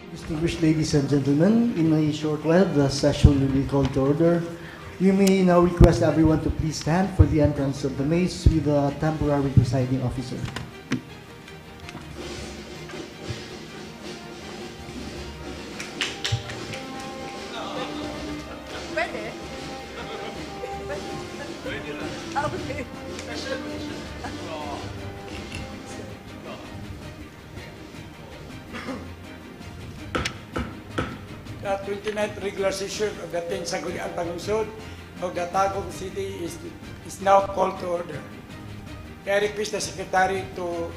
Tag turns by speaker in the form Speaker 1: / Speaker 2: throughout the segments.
Speaker 1: Distinguished ladies and gentlemen, in a short while, the session will be called to order. We may now request everyone to please stand for the entrance of the maze with the temporary presiding officer.
Speaker 2: Pwede? Okay.
Speaker 3: 29th regular session of the 10th Sangguniang Panlungsod of the Tagum City is now called to order. I request the Secretary to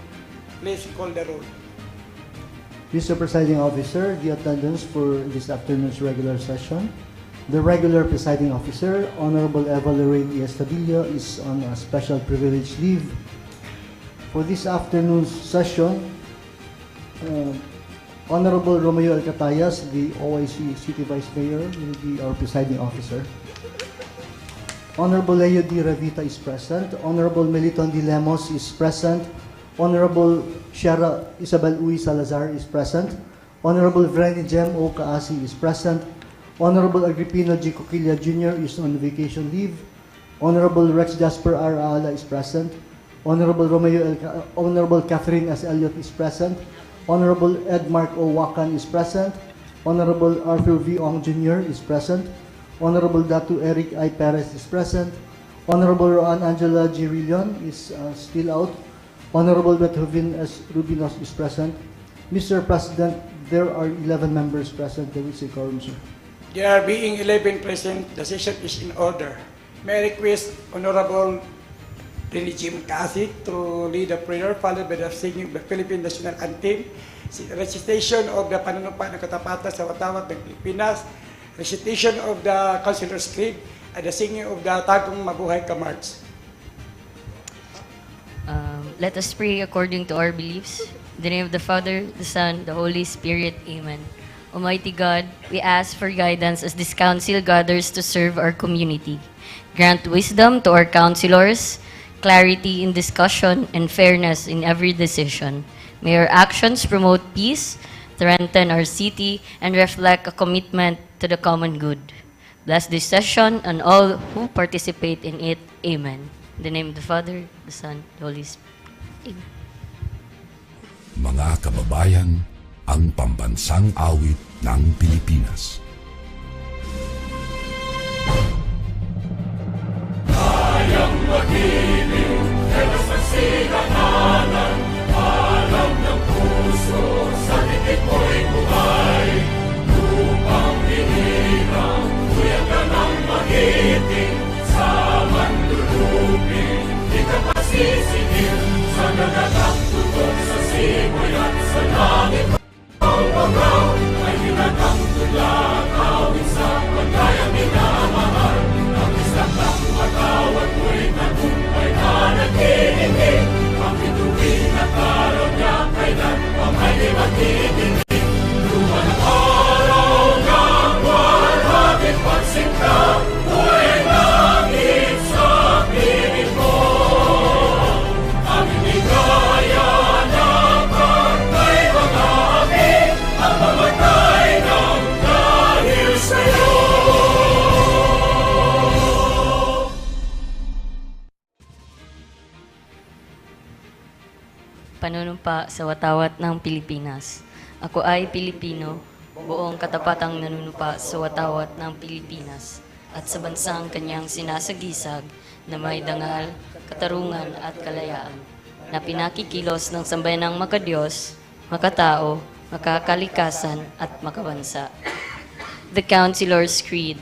Speaker 3: please call the roll.
Speaker 1: Mr. Presiding Officer, the attendance for this afternoon's regular session. The regular presiding officer, Honorable Eva Lorraine Estadilla, is on a special privilege leave. For this afternoon's session, Honorable Romeo Alcatayas, the OIC City Vice Mayor, will be our presiding officer. Honorable Leo D. Revita is present. Honorable Meliton D. Lemos is present. Honorable Shara Isabel Uy Salazar is present. Honorable Vrenny Jem O. Kaasi is present. Honorable Agripino G. Coquilla Jr. is on vacation leave. Honorable Rex Jasper R. Aala is present. Honorable Catherine S. Elliott is present. Honorable Ed Mark O. Wakan is present. Honorable Arthur V. Ong Jr. is present. Honorable Datu Eric I. Perez is present. Honorable Roan Angela G. Rillion is still out. Honorable Beethoven S. Rubinos is present. Mr. President, there are 11 members present. There is a quorum, sir.
Speaker 3: There are being 11 present, the session is in order. May I request Honorable Renny Jim Kasi to lead the prayer, followed by the singing of the Philippine National Anthem, recitation of the Panunumpa ng Katapatan sa Watawat ng Pilipinas, recitation of the Councilor's Creed, and the singing of the Tagum Mabuhay Ka March.
Speaker 4: Let us pray according to our beliefs. In the name of the Father, the Son, the Holy Spirit. Amen. Almighty God, we ask for guidance as this council gathers to serve our community. Grant wisdom to our councilors, clarity in discussion, and fairness in every decision. May our actions promote peace, strengthen our city, and reflect a commitment to the common good. Bless this session and all who participate in it. Amen. In the name of the Father, the Son, the Holy Spirit. Amen.
Speaker 5: Mga kababayan, ang pambansang awit ng Pilipinas.
Speaker 6: Kayang magiliw, ewas ang sigatanan, alam ng puso, sa titik mo'y buhay. Lupang hinirang, tuyang ka ng magiting, sa manlulupin, di ka pasisigil, sa nagagang tutok sa simoy at sa langit. Ang pagaw ay hinagang tulad, awit sa pagkayang minamahal, ang isang lang matawad mo'y tagumpay na naghihingi. Ang bituin at araw niya kailan ang may di maghihingi. Luman ang araw ng walhagin pagsinta, buhay langit sa piling mo. Ang inigaya ng pagkay mga api, ang mamatay ng dahil sa'yo.
Speaker 4: Panunumpa sa watawat ng Pilipinas. Ako ay Pilipino, buong katapatang nanunumpa sa watawat ng Pilipinas at sa bansang kanyang sinasagisag na may dangal, katarungan at kalayaan na pinakikilos ng sambayanang makadiyos, makatao, makakalikasan at makabansa. The Councilor's Creed.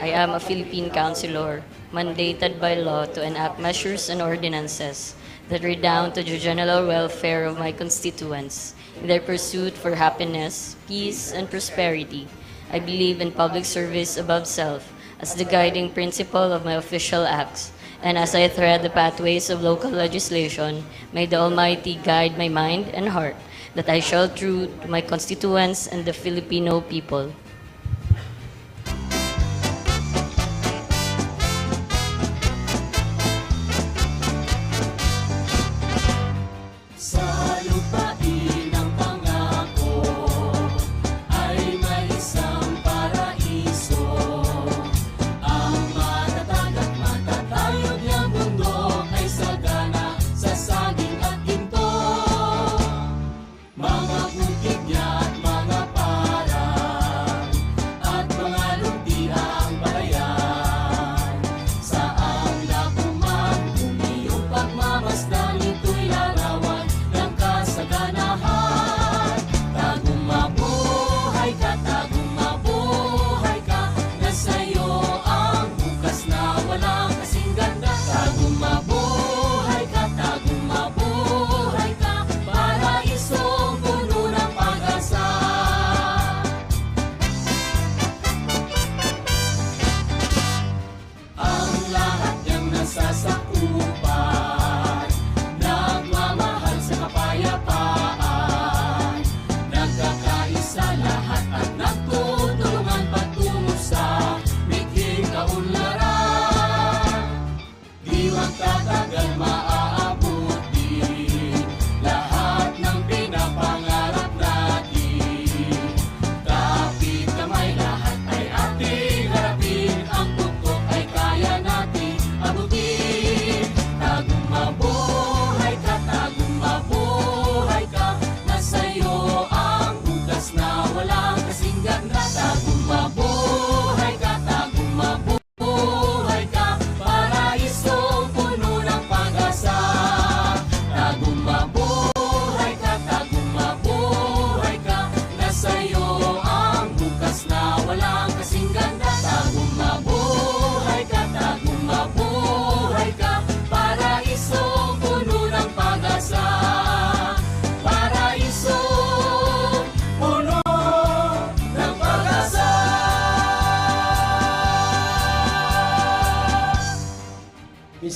Speaker 4: I am a Philippine Councilor, mandated by law to enact measures and ordinances that redound to the general welfare of my constituents in their pursuit for happiness, peace, and prosperity. I believe in public service above self as the guiding principle of my official acts, and as I tread the pathways of local legislation, may the Almighty guide my mind and heart, that I shall true to my constituents and the Filipino people.
Speaker 6: Sa lupain ang pangako,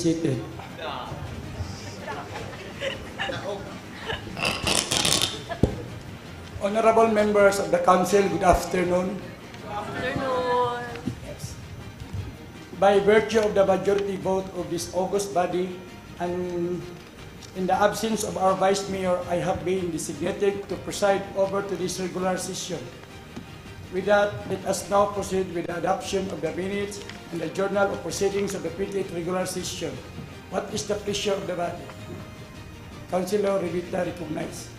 Speaker 3: seated. Honorable members of the council, good afternoon.
Speaker 2: Afternoon.
Speaker 3: By virtue of the majority vote of this august body and in the absence of our Vice Mayor, I have been designated to preside over to this regular session. With that, let us now proceed with the adoption of the minutes and the journal of proceedings of the 28th regular session. What is the pleasure of the body? Councilor Revita recognized.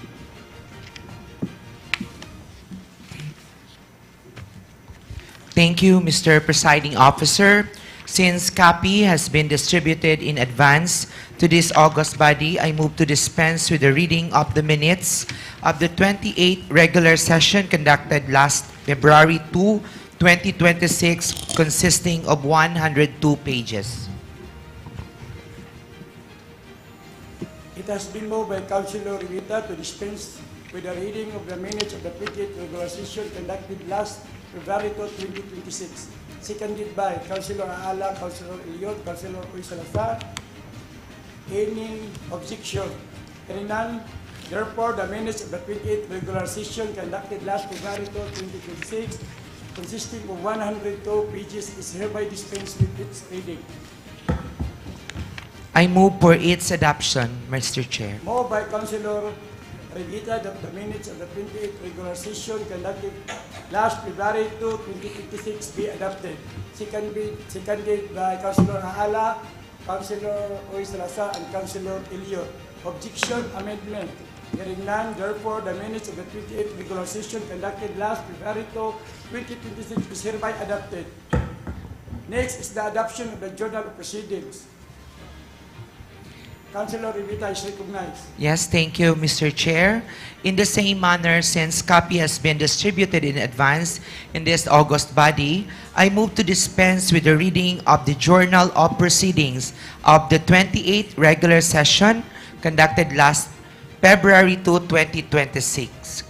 Speaker 7: Thank you, Mr. Presiding Officer. Since copy has been distributed in advance to this august body, I move to dispense with the reading of the minutes of the 28th regular session conducted last February 2, 2026, consisting of 102 pages.
Speaker 3: It has been moved by Councilor Rivita to dispense with the reading of the minutes of the 28th regular session conducted last February 2, 2026. Seconded by Councilor Aala, Councilor Eliot, Councilor Uy Salazar. Any objection? Hearing none, therefore the minutes of the 28th regular session conducted last February 2, 2026, consisting of 102 pages, is hereby dispensed with its reading.
Speaker 7: I move for its adoption, Mr. Chair.
Speaker 3: Moved by Councilor Revita that the minutes of the 28th regular session conducted last February 2, 2026 be adopted. Seconded by Councilor Aala, Councilor Uy Salazar, and Councilor Eliot. Objection, amendment. Hearing none, therefore the minutes of the 28th regular session conducted last February 2, 2026 is hereby adopted. Next is the adoption of the journal of proceedings. Councilor Revita is recognized.
Speaker 7: Yes, thank you, Mr. Chair. In the same manner, since copy has been distributed in advance in this august body, I move to dispense with the reading of the Journal of Proceedings of the 28th regular session conducted last February 2, 2026,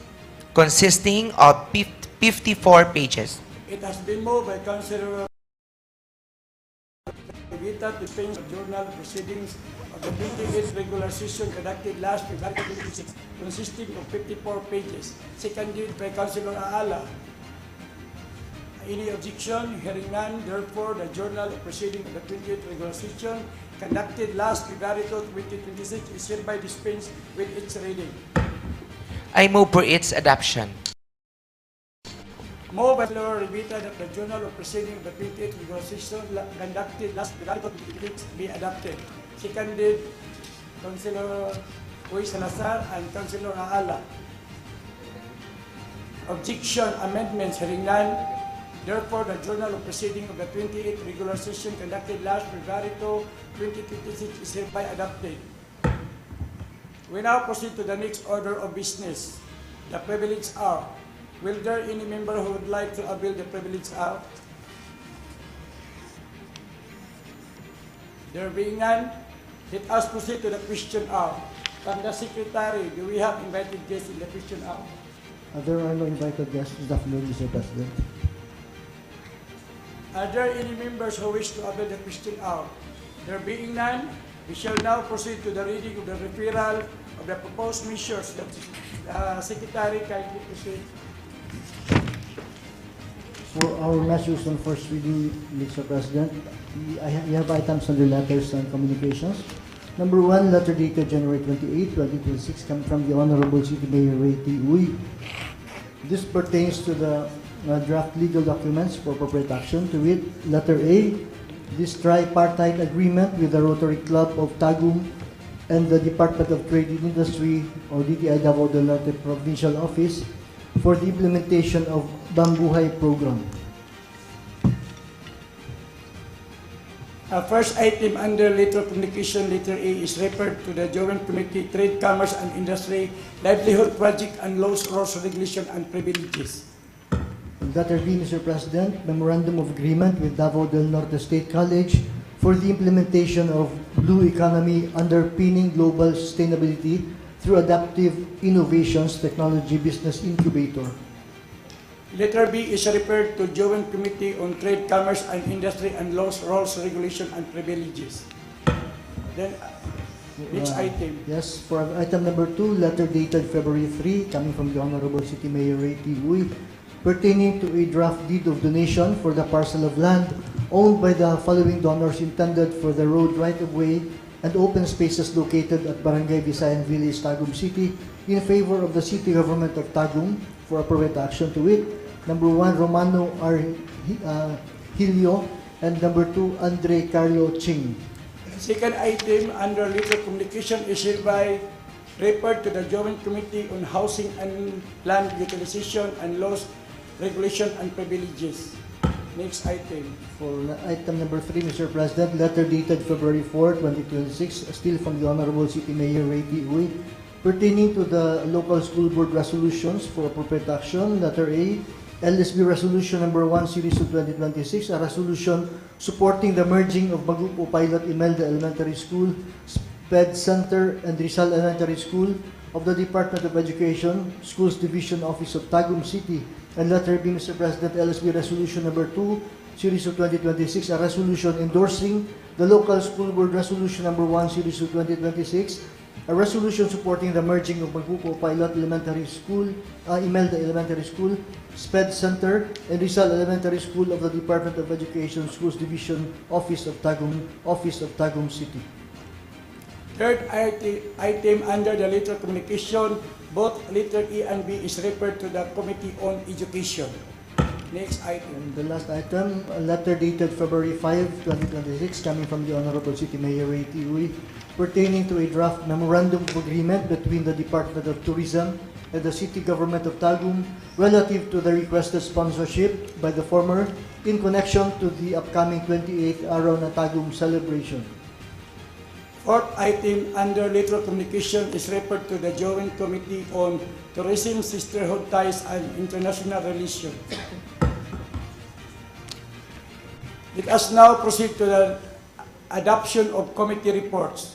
Speaker 7: consisting of 54 pages.
Speaker 3: It has been moved by Councilor Revita to dispense with the journal of proceedings of the 28th regular session conducted last February 26, consisting of 54 pages. Seconded by Councilor Aala. Any objection? Hearing none, therefore the journal of proceedings of the 28th regular session conducted last February 2, 2026 is hereby dispensed with its reading.
Speaker 7: I move for its adoption.
Speaker 3: Moved by Councilor Revita that the journal of proceedings of the 28th regular session conducted last February 2026 be adopted. Seconded, Councilor Uy Salazar and Councilor Aala. Objection, amendments, hearing none. Therefore, the journal of proceedings of the 28th regular session conducted last February 2, 2026 is hereby adopted. We now proceed to the next order of business, the privilege hour. Will there any member who would like to avail the privilege hour? There being none, let us proceed to the question hour. From the Secretary, do we have invited guests in the question hour?
Speaker 1: There are no invited guests this afternoon, Mr. President.
Speaker 3: Are there any members who wish to avail the question hour? There being none, we shall now proceed to the reading of the referral of the proposed measures. The Secretary kindly proceed.
Speaker 1: For our measures on first reading, Mr. President, we have items under letters and communications. Number 1, letter dated January 28, 2026, coming from the Honorable City Mayor Ray T. Uy. This pertains to the draft legal documents for appropriate action. To read, letter A, this tripartite agreement with the Rotary Club of Tagum and the Department of Trade and Industry, or DTI Davao del Norte Provincial Office, for the implementation of Bambuhay program.
Speaker 3: First item under letter communication, letter A, is referred to the Joint Committee, Trade, Commerce and Industry, Livelihood Project and Laws, Rules, Regulation and Privileges.
Speaker 1: Letter B, Mr. President, Memorandum of Agreement with Davao del Norte State College for the implementation of Blue Economy underpinning global sustainability through adaptive innovations technology business incubator.
Speaker 3: Letter B is referred to Joint Committee on Trade, Commerce and Industry and Laws, Rules, Regulation and Privileges. Then, next item.
Speaker 1: Yes, for item number 2, letter dated February 3, coming from the Honorable City Mayor Ray T. Uy, pertaining to a draft deed of donation for the parcel of land owned by the following donors intended for the road right-of-way and open spaces located at Barangay Visayan Village, Tagum City, in favor of the city government of Tagum for appropriate action to it. Number 1, Romano R. Hilio, and number 2, Andre Carlo Ching.
Speaker 3: Second item under letter communication is hereby referred to the Joint Committee on Housing and Land Utilization and Laws, Regulation and Privileges. Next item.
Speaker 1: For item number 3, Mr. President, letter dated February 4, 2026, still from the Honorable City Mayor Ray T. Uy, pertaining to the local school board resolutions for appropriate action. Letter A, LSB Resolution number 1 Series of 2026, a resolution supporting the merging of Magupo Pilot Imelda Elementary School, SPED Center, and Rizal Elementary School of the Department of Education, Schools Division Office of Tagum City. And letter B, Mr. President, LSB Resolution number 2 Series of 2026, a resolution endorsing the local school board resolution number 1 Series of 2026, a resolution supporting the merging of Magupo Pilot Elementary School, Imelda Elementary School, SPED Center, and Rizal Elementary School of the Department of Education, Schools Division Office of Tagum City.
Speaker 3: Third item under the letter communication, both letter E and B is referred to the Committee on Education. Next item.
Speaker 1: And the last item, a letter dated February 5, 2026, coming from the Honorable City Mayor Ray T. Uy, pertaining to a draft memorandum of agreement between the Department of Tourism and the City Government of Tagum relative to the requested sponsorship by the former in connection to the upcoming 28th Araw na Tagum celebration.
Speaker 3: Fourth item under letter communication is referred to the Joint Committee on Tourism, Sisterhood Ties, and International Relations. Let us now proceed to the adoption of committee reports.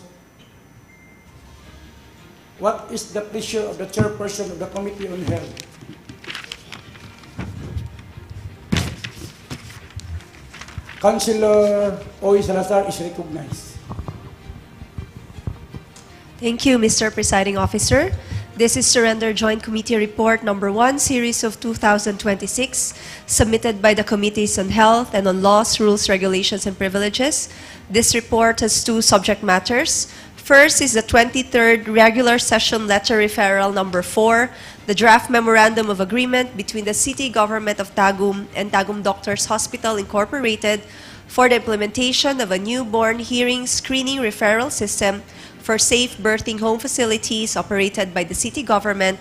Speaker 3: What is the pleasure of the chairperson of the Committee on Health? Councilor Oy Salazar is recognized.
Speaker 2: Thank you, Mr. Presiding Officer. This is Surrender Joint Committee Report number 1, Series of 2026, submitted by the Committees on Health and on Laws, Rules, Regulations, and Privileges. This report has 2 subject matters. First is the 23rd Regular Session Letter Referral number 4, the draft Memorandum of Agreement between the City Government of Tagum and Tagum Doctors Hospital Incorporated for the implementation of a newborn hearing screening referral system for safe birthing home facilities operated by the city government,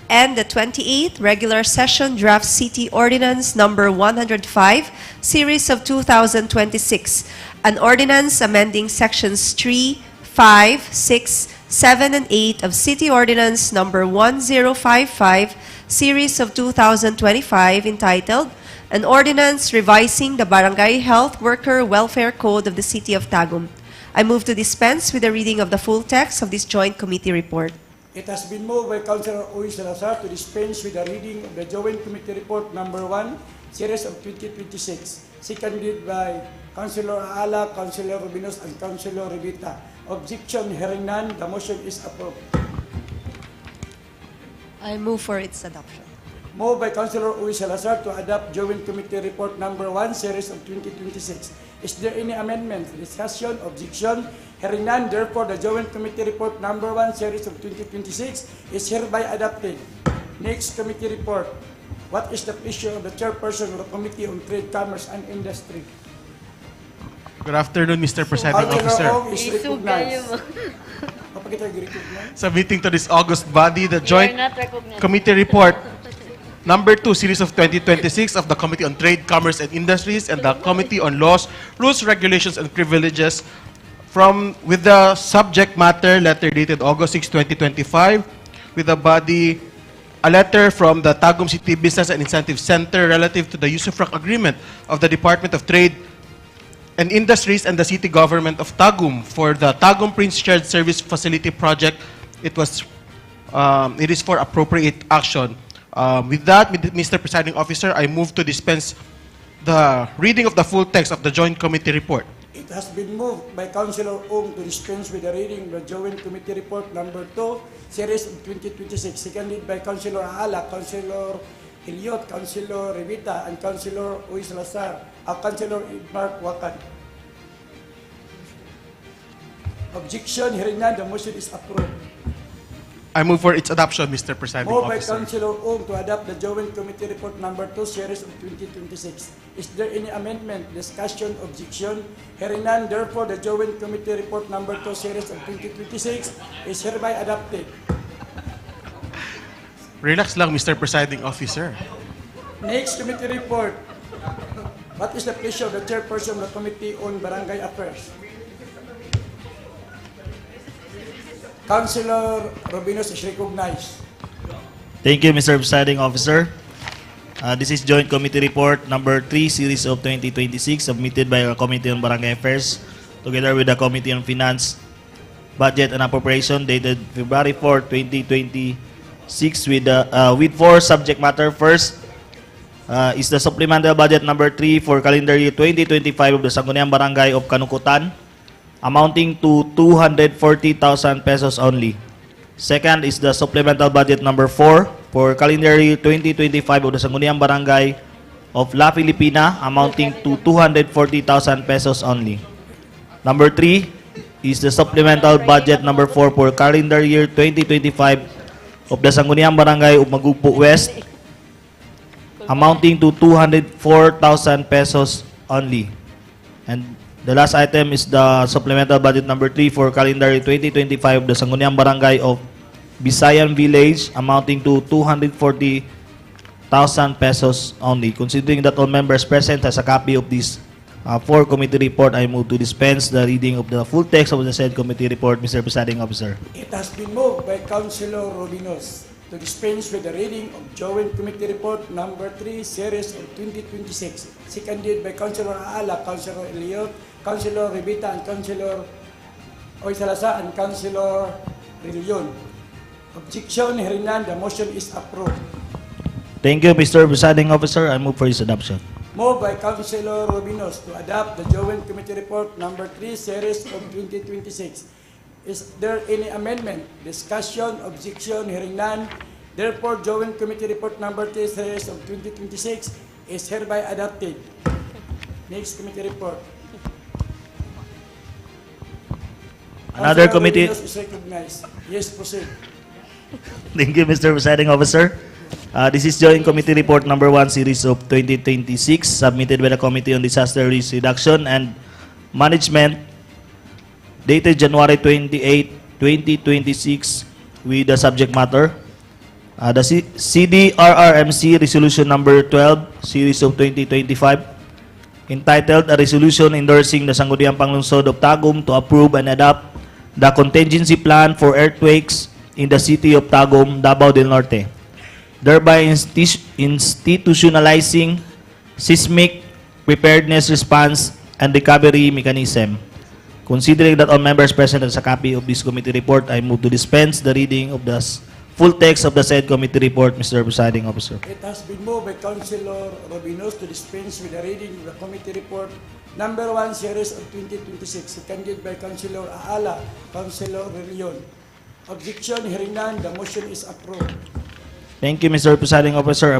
Speaker 2: and the 28th Regular Session Draft City Ordinance number 105, Series of 2026, an ordinance amending sections 3, 5, 6, 7, and 8 of City Ordinance number 1055, Series of 2025, entitled An Ordinance Revising the Barangay Health Worker Welfare Code of the City of Tagum. I move to dispense with the reading of the full text of this joint committee report.
Speaker 3: It has been moved by Councilor Oy Salazar to dispense with the reading of the Joint Committee Report number 1, Series of 2026, seconded by Councilor Ala, Councilor Rubinos, and Councilor Rivita. Objection, hearing none, the motion is approved.
Speaker 2: I move for its adoption.
Speaker 3: Moved by Councilor Uy Salazar to adopt Joint Committee Report number 1, Series of 2026. Is there any amendment, discussion, objection? Hearing none, therefore the Joint Committee Report number 1, Series of 2026 is hereby adopted. Next committee report. What is the pleasure of the chairperson of the Committee on Trade, Commerce, and Industry?
Speaker 8: Good afternoon, Mr. Presiding
Speaker 3: Councilor
Speaker 8: Officer.
Speaker 3: Ong is recognized.
Speaker 8: Submitting to this August body the
Speaker 4: You are
Speaker 8: Joint
Speaker 4: not recognized.
Speaker 8: Committee Report number 2, Series of 2026 of the Committee on Trade, Commerce, and Industries and the Committee on Laws, Rules, Regulations, and Privileges with the subject matter, letter dated August 6, 2025, with the body, a letter from the Tagum City Business and Incentive Center relative to the usufruct agreement of the Department of Trade and Industries and the City Government of Tagum for the Tagum Prince Shared Service Facility Project. It is for appropriate action. With that, Mr. Presiding Officer, I move to dispense the reading of the full text of the Joint Committee Report.
Speaker 3: It has been moved by Councilor Ong to dispense with the reading of the Joint Committee Report Number 2, Series of 2026, seconded by Councilor Aala, Councilor Eliot, Councilor Revita, and Councilor Uy Salazar, Councilor Mark Wakan. Objection, hearing none, the motion is approved.
Speaker 8: I move for its adoption, Mr. Presiding
Speaker 3: Moved by
Speaker 8: Officer.
Speaker 3: Councilor Ong to adopt the Joint Committee Report Number 2, Series of 2026. Is there any amendment, discussion, objection? Hearing none, therefore, the Joint Committee Report Number 2, Series of 2026 is hereby adopted.
Speaker 8: Relax lang, Mr. Presiding Officer.
Speaker 3: Next committee report. What is the pleasure of the chairperson of the Committee on Barangay Affairs? Councilor Robinos is recognized.
Speaker 9: Thank you, Mr. Presiding Officer. This is Joint Committee Report Number 3, Series of 2026, submitted by our Committee on Barangay Affairs, together with the Committee on Finance, Budget and Appropriation, dated February 4, 2026, with 4 subject matter. First is the Supplemental Budget Number 3 for calendar year 2025 of the Sangguniang Barangay of Kanukutan, amounting to 240,000 pesos only. Second is the Supplemental Budget Number 4 for calendar year 2025 of the Sangguniang Barangay of La Filipina, amounting to 240,000 pesos only. Number 3 is the Supplemental Budget Number 4 for calendar year 2025 of the Sangguniang Barangay of Magugpo West, amounting to 204,000 pesos only. And the last item is the Supplemental Budget Number 3 for calendar year 2025 of the Sangguniang Barangay of Bisayan Village, amounting to 240,000 pesos only. Considering that all members present has a copy of this 4 committee report, I move to dispense the reading of the full text of the said committee report, Mr. Presiding Officer.
Speaker 3: It has been moved by Councilor Robinos to dispense with the reading of Joint Committee Report Number 3, Series of 2026, seconded by Councilor Aala, Councilor Eliot, Councilor Revita, and Councilor Oy Salazar, and Councilor Rillion. Objection, hearing none, the motion is approved.
Speaker 9: Thank you, Mr. Presiding Officer. I move for its adoption.
Speaker 3: Moved by Councilor Robinos to adopt the Joint Committee Report Number 3, Series of 2026. Is there any amendment, discussion, objection, hearing none? Therefore, Joint Committee Report Number 3, Series of 2026 is hereby adopted. Next committee report.
Speaker 9: Another
Speaker 3: Councilor
Speaker 9: committee.
Speaker 3: Robinos is recognized. Yes, proceed.
Speaker 9: Thank you, Mr. Presiding Officer. This is Joint Committee Report Number 1, Series of 2026, submitted by the Committee on Disaster Risk Reduction and Management, dated January 28, 2026, with the subject matter, the CDRRMC Resolution Number 12, Series of 2025, entitled A Resolution Endorsing the Sangguniang Panlungsod of Tagum to approve and adopt the contingency plan for earthquakes in the city of Tagum, Davao del Norte, thereby institutionalizing seismic preparedness response and recovery mechanism. Considering that all members present has a copy of this committee report, I move to dispense the reading of the full text of the said committee report, Mr. Presiding Officer.
Speaker 3: It has been moved by Councilor Robinos to dispense with the reading of the committee report Number 1, Series of 2026, seconded by Councilor Aala, Councilor Rillion. Objection, hearing none, the motion is approved.
Speaker 9: Thank you, Mr. Presiding Officer.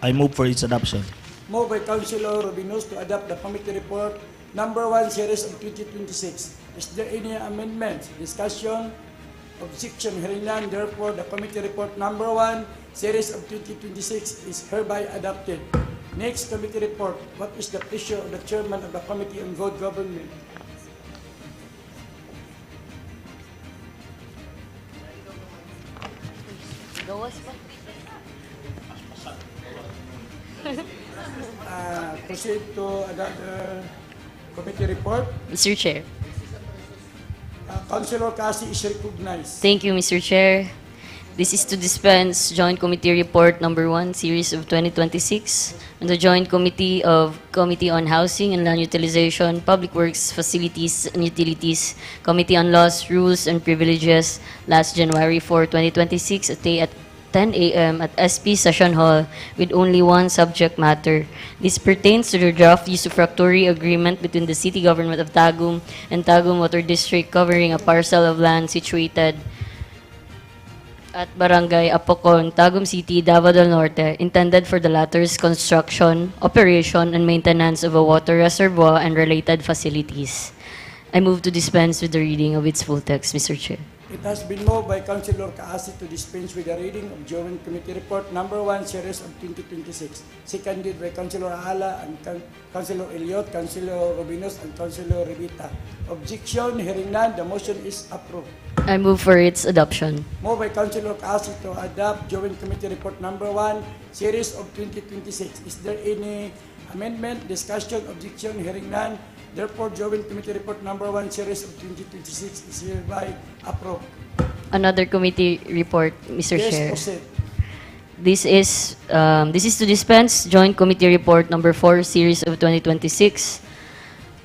Speaker 9: I move for its adoption.
Speaker 3: Moved by Councilor Robinos to adopt the committee report Number 1, Series of 2026. Is there any amendment, discussion, objection, hearing none? Therefore, the committee report Number 1, Series of 2026 is hereby adopted. Next committee report. What is the pleasure of the chairman of the Committee on Good Government?
Speaker 4: Gawas pa.
Speaker 3: Proceed to adopt the committee report.
Speaker 4: Mr. Chair.
Speaker 3: Councilor Cassie is recognized.
Speaker 4: Thank you, Mr. Chair. This is to dispense Joint Committee Report Number 1, Series of 2026, and the Joint Committee on Housing and Land Utilization, Public Works, Facilities and Utilities, Committee on Laws, Rules and Privileges, last January 4, 2026, 10 a.m. at SP Session Hall with only one subject matter. This pertains to the draft usufructuary agreement between the City Government of Tagum and Tagum Water District covering a parcel of land situated at Barangay Apocon, Tagum City, Davao del Norte, intended for the latter's construction, operation, and maintenance of a water reservoir and related facilities. I move to dispense with the reading of its full text, Mr. Chair.
Speaker 3: It has been moved by Councilor Kaasi to dispense with the reading of Joint Committee Report Number 1, Series of 2026, seconded by Councilor Ala and Councilor Eliot, Councilor Robinos, and Councilor Revita. Objection, hearing none, the motion is approved.
Speaker 4: I move for its adoption.
Speaker 3: Moved by Councilor Kaasi to adopt Joint Committee Report Number 1, Series of 2026. Is there any amendment, discussion, objection, hearing none? Therefore, Joint Committee Report Number 1, Series of 2026 is hereby approved.
Speaker 4: Another committee report, Mr.
Speaker 3: Yes,
Speaker 4: Chair.
Speaker 3: proceed.
Speaker 4: This is to dispense Joint Committee Report Number 4, Series of 2026,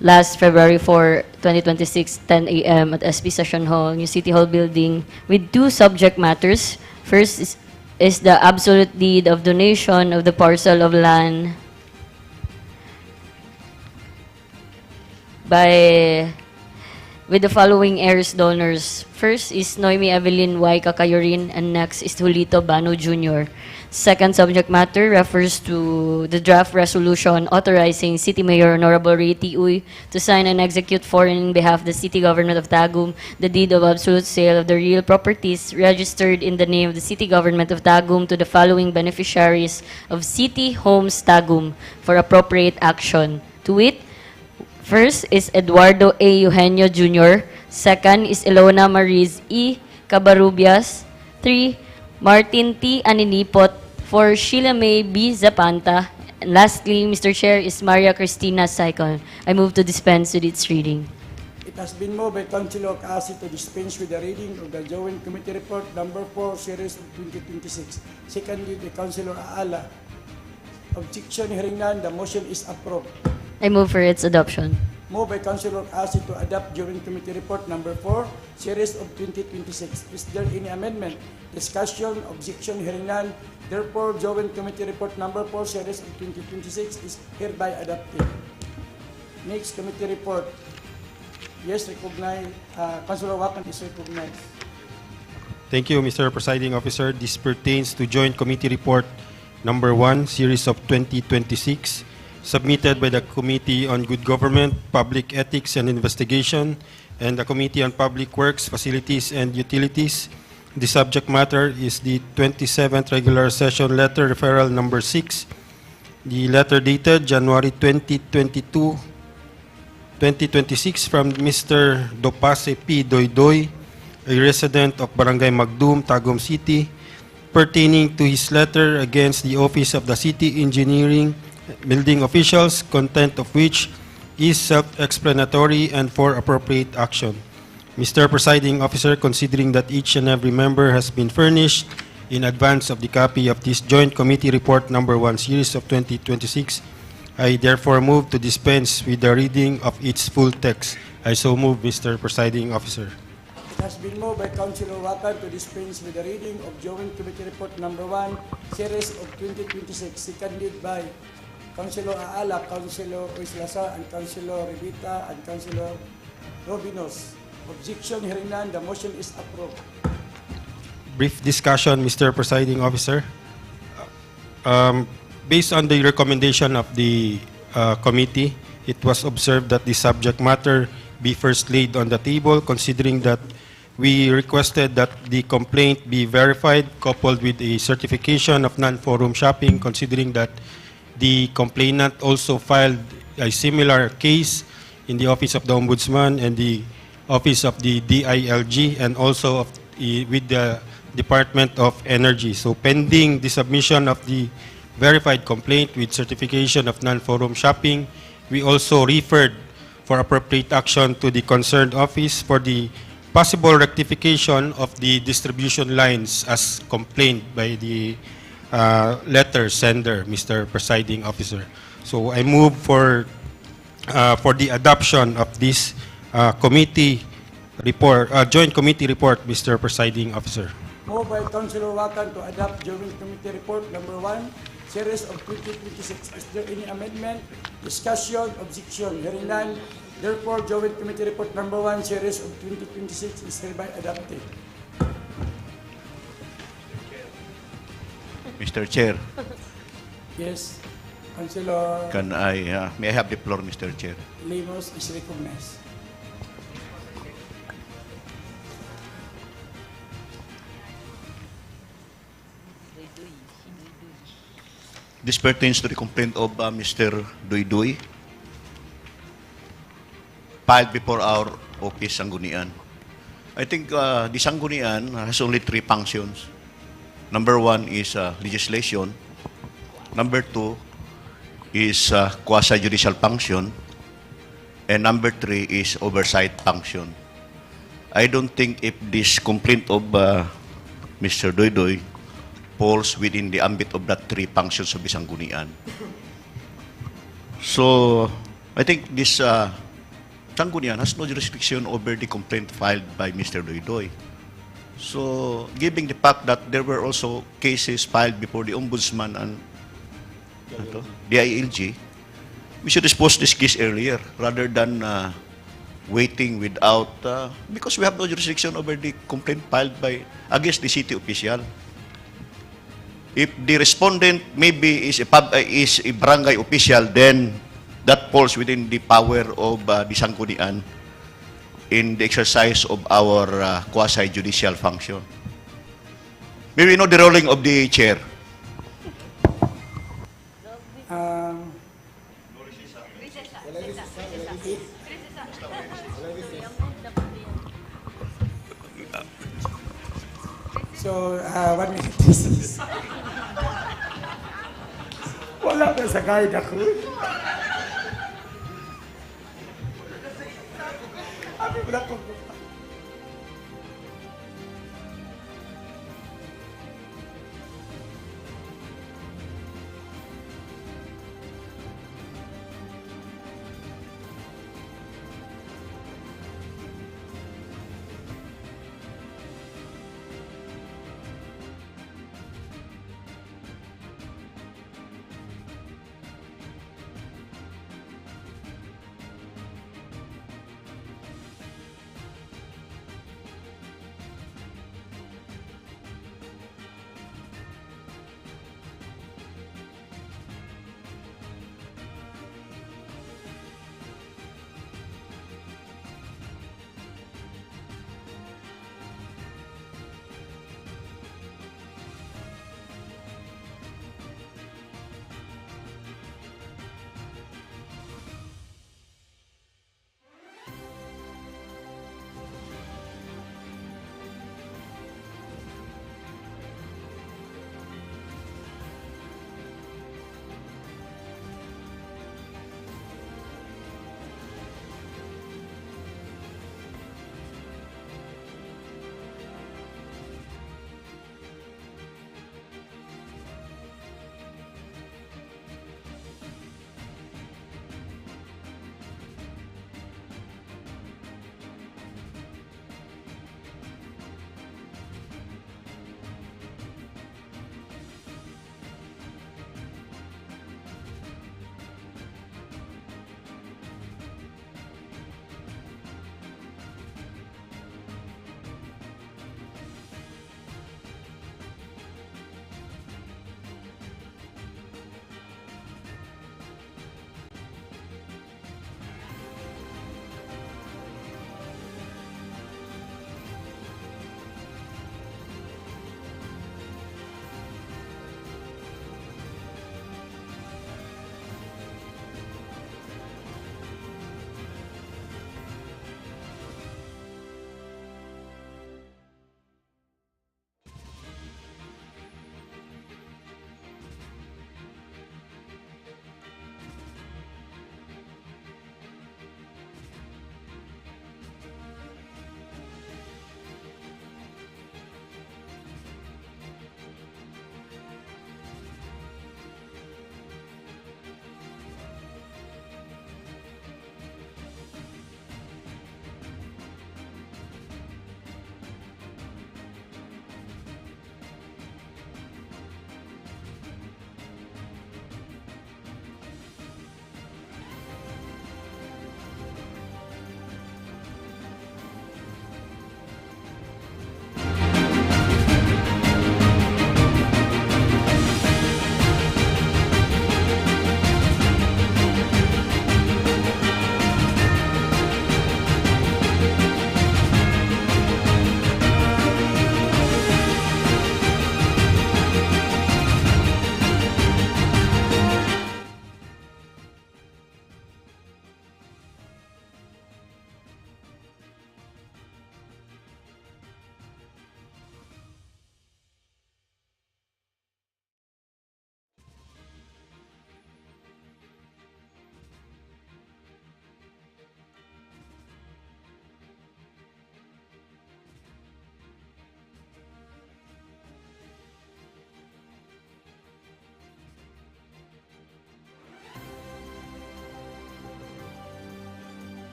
Speaker 4: last February 4, 2026, 10 a.m. at SP Session Hall, New City Hall Building, with two subject matters. First is the absolute deed of donation of the parcel of land with the following heirs donors. First is Noemi Evelyn Y. Kakayurin, and next is Julito Bano Jr. Second subject matter refers to the draft resolution authorizing City Mayor Honorable Ray T. Uy to sign and execute for and in behalf of the City Government of Tagum the deed of absolute sale of the real properties registered in the name of the City Government of Tagum to the following beneficiaries of City Homes Tagum for appropriate action. To wit, first is Eduardo A. Eugenio Jr. Second is Ilona Mariz E. Cabarubias. 3. Martin T. Aninipot. 4. Sheila May B. Zapanta. And lastly, Mr. Chair, is Maria Cristina Saicon. I move to dispense with its reading.
Speaker 3: It has been moved by Councilor Kaasi to dispense with the reading of the Joint Committee Report Number 4, Series of 2026. Secondly, by Councilor Aala. Objection, hearing none, the motion is approved.
Speaker 4: I move for its adoption.
Speaker 3: Moved by Councilor Kaasi to adopt Joint Committee Report Number 4, Series of 2026. Is there any amendment, discussion, objection, hearing none? Therefore, Joint Committee Report Number 4, Series of 2026 is hereby adopted. Next committee report. Yes, recognize. Councilor Wakan is recognized.
Speaker 10: Thank you, Mr. Presiding Officer. This pertains to Joint Committee Report Number 1, Series of 2026, submitted by the Committee on Good Government, Public Ethics and Investigation, and the Committee on Public Works, Facilities and Utilities. The subject matter is the 27th Regular Session Letter Referral Number 6. The letter dated January 2026 from Mr. Dopase P. Doydoy, a resident of Barangay Magdum, Tagum City, pertaining to his letter against the Office of the City Engineering Building officials, content of which is self-explanatory and for appropriate action. Mr. Presiding Officer, considering that each and every member has been furnished in advance of the copy of this Joint Committee Report Number 1, Series of 2026, I therefore move to dispense with the reading of its full text. I so move, Mr. Presiding Officer.
Speaker 3: It has been moved by Councilor Wakan to dispense with the reading of Joint Committee Report Number 1, Series of 2026, seconded by Councilor Aala, Councilor Oislasa, and Councilor Revita, and Councilor Robinos. Objection, hearing none, the motion is approved.
Speaker 10: Brief discussion, Mr. Presiding Officer. Based on the recommendation of the committee, it was observed that the subject matter be first laid on the table, considering that we requested that the complaint be verified, coupled with a certification of non-forum shopping, considering that the complainant also filed a similar case in the Office of the Ombudsman and the Office of the DILG, and also with the Department of Energy. So pending the submission of the verified complaint with certification of non-forum shopping, we also referred for appropriate action to the concerned office for the possible rectification of the distribution lines as complained by the letter sender, Mr. Presiding Officer. So I move for the adoption of this committee report, Joint Committee Report, Mr. Presiding Officer.
Speaker 3: Moved by Councilor Wakan to adopt Joint Committee Report number 1, series of 2026. Is there any amendment, discussion, objection? Hearing none, therefore Joint Committee Report number 1, series of 2026 is hereby adopted.
Speaker 11: Mr. Chair,
Speaker 3: Yes, Councilor
Speaker 11: may I have the floor, Mr. Chair?
Speaker 3: Limos is recognized.
Speaker 11: This pertains to the complaint of Mr. Duy filed before our office, Sangguniang. I think the Sangguniang has only 3 functions. Number 1 is legislation. Number 2 is quasi-judicial function. And number 3 is oversight function. I don't think if this complaint of Mr. Duy falls within the ambit of that 3 functions of the Sangguniang. So, I think this Sangguniang has no jurisdiction over the complaint filed by Mr. Duy. So, given the fact that there were also cases filed before the Ombudsman and the ILG, we should dispose this case earlier rather than waiting without, because we have no jurisdiction over the complaint filed by against the city official. If the respondent maybe is a barangay official, then that falls within the power of the Sangguniang in the exercise of our quasi-judicial function. May we know the ruling of the chair?
Speaker 3: So, 1 minute, please. Wala na sa guide ako. Abi, wala ko.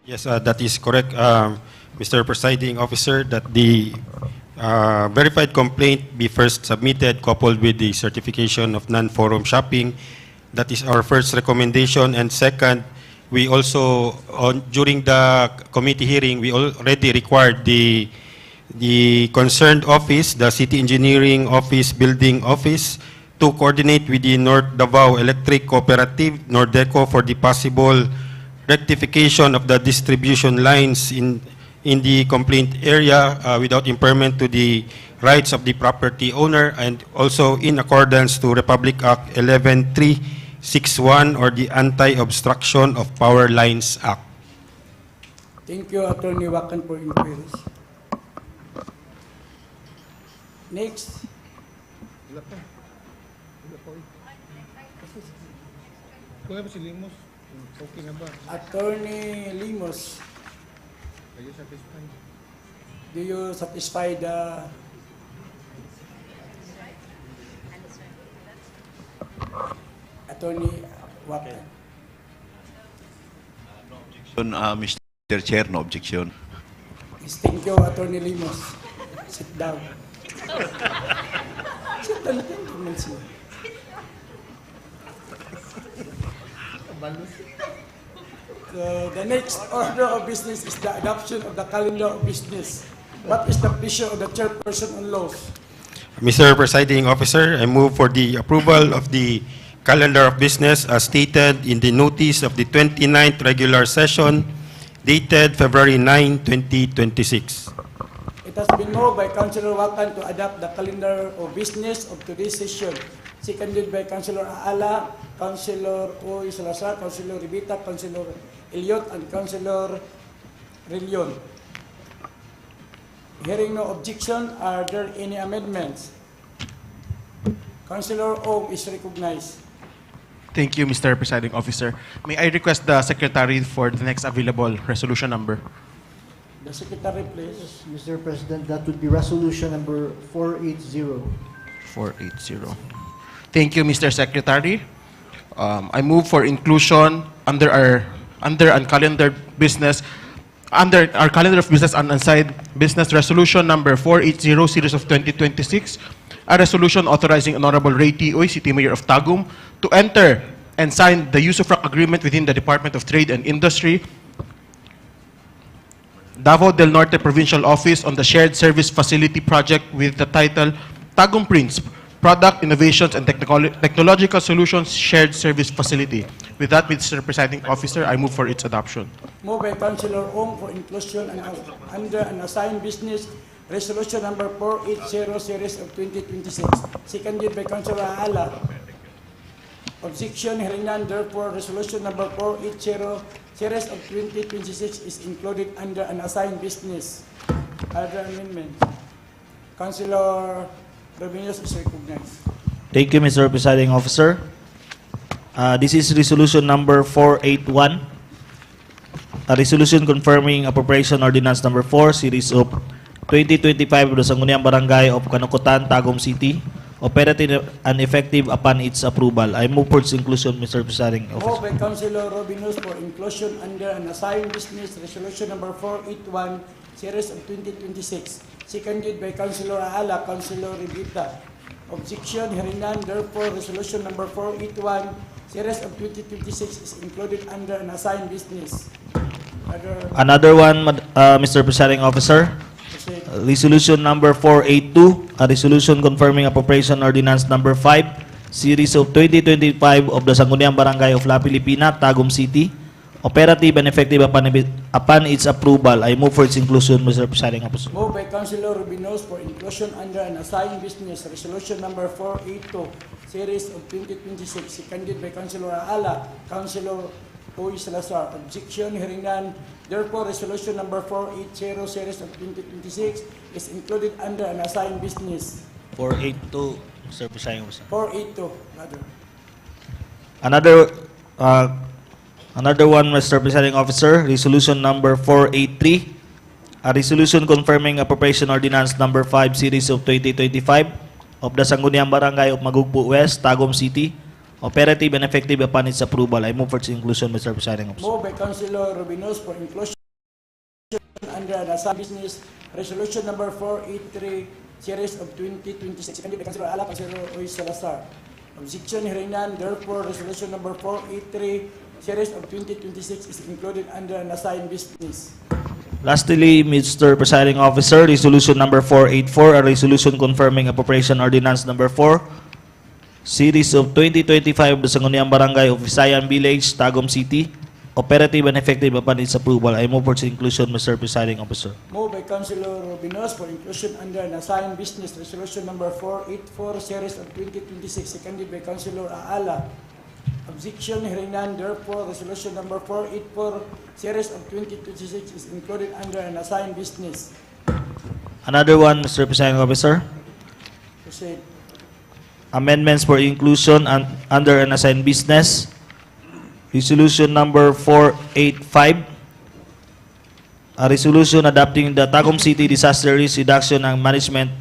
Speaker 10: Yes, that is correct, Mr. Presiding Officer, that the verified complaint be first submitted coupled with the certification of non-forum shopping. That is our first recommendation. And second, we also, during the committee hearing, we already required the concerned office, the City Engineering Office, Building Office, to coordinate with the North Davao Electric Cooperative, Nordeco, for the possible rectification of the distribution lines in the complaint area without impairment to the rights of the property owner, and also in accordance to Republic Act 11361 or the Anti-Obstruction of Power Lines Act.
Speaker 3: Thank you, Attorney Wakan, for inquiries. Next. Attorney Limos. Do you satisfy the Attorney Wakan?
Speaker 11: Mr. Chair, no objection.
Speaker 3: Yes, thank you, Attorney Limos. Sit down. Sit down, gentlemen, sir. The next order of business is the adoption of the calendar of business. What is the pleasure of the chairperson on laws?
Speaker 10: Mr. Presiding Officer, I move for the approval of the calendar of business as stated in the notice of the 29th regular session dated February 9, 2026.
Speaker 3: It has been moved by Councilor Wakan to adopt the calendar of business of today's session. Seconded by Councilor Aala, Councilor Uy Salazar, Councilor Rivita, Councilor Eliot, and Councilor Rillion. Hearing no objection, are there any amendments? Councilor Ong is recognized.
Speaker 8: Thank you, Mr. Presiding Officer. May I request the Secretary for the next available resolution number?
Speaker 3: The Secretary, please.
Speaker 1: Mr. President, that would be resolution number 480.
Speaker 8: 480. Thank you, Mr. Secretary. I move for inclusion under our calendar business, under our calendar of business and unside business resolution number 480 series of 2026, a resolution authorizing Honorable Ray T. Uy, City Mayor of Tagum, to enter and sign the use of rock agreement within the Department of Trade and Industry, Davao del Norte Provincial Office on the Shared Service Facility Project with the title Tagum Prince, Product Innovations and Technological Solutions Shared Service Facility. With that, Mr. Presiding Officer, I move for its adoption.
Speaker 3: Moved by Councilor Ong for inclusion and under an assigned business resolution number 480 series of 2026. Seconded by Councilor Aala. Objection, hearing none, therefore resolution number 480 series of 2026 is included under an assigned business. Other amendment. Councilor Robinus is recognized.
Speaker 9: Thank you, Mr. Presiding Officer. This is resolution number 481. A resolution confirming appropriation ordinance number 4, series of 2025 of the Sangguniang Barangay of Kanukutan, Tagum City, operative and effective upon its approval. I move for its inclusion, Mr. Presiding
Speaker 3: Moved
Speaker 9: Officer.
Speaker 3: by Councilor Robinus for inclusion under an assigned business resolution number 481 series of 2026. Seconded by Councilor Aala, Councilor Rivita. Objection, hearing none, therefore resolution number 481 series of 2026 is included under an assigned business.
Speaker 9: Another one, Mr. Presiding Officer. Resolution number 482, a resolution confirming appropriation ordinance number 5, series of 2025 of the Sangguniang Barangay of La Pilipina, Tagum City, operative and effective upon its approval. I move for its inclusion, Mr. Presiding Officer.
Speaker 3: Moved by Councilor Rubinos for inclusion under an assigned business resolution number 482 series of 2026. Seconded by Councilor Aala, Councilor Uy Salazar. Objection, hearing none. Therefore, resolution number 480 series of 2026 is included under an assigned business.
Speaker 9: 482, Mr. Presiding Officer.
Speaker 3: 482, rather.
Speaker 9: Another one, Mr. Presiding Officer, resolution number 483, a resolution confirming appropriation ordinance number 5, series of 2025 of the Sangguniang Barangay of Magugpo West, Tagum City, operative and effective upon its approval. I move for its inclusion, Mr. Presiding Officer.
Speaker 3: Moved by Councilor Rubinos for inclusion under an assigned business, Resolution Number 483, Series of 2026, seconded by Councilor Ala, Councilor Ruiz Salazar. Objection, hearing none, therefore, Resolution Number 483, Series of 2026 is included under an assigned business.
Speaker 9: Lastly, Mr. Presiding Officer, Resolution number 484, a resolution confirming appropriation ordinance number 4, series of 2025 of the Sangguniang Barangay of Visayan Village, Tagum City, operative and effective upon its approval. I move for its inclusion, Mr. Presiding Officer.
Speaker 3: Moved by Councilor Robinos for inclusion under an assigned business, Resolution Number 484, Series of 2026, seconded by Councilor Aala. Objection, hearing none, therefore, Resolution Number 484, Series of 2026 is included under an assigned business.
Speaker 9: Another one, Mr. Presiding Officer.
Speaker 3: Proceed.
Speaker 9: Amendments for inclusion under an assigned business. Resolution number 485. A resolution adopting the Tagum City Disaster Risk Reduction and Management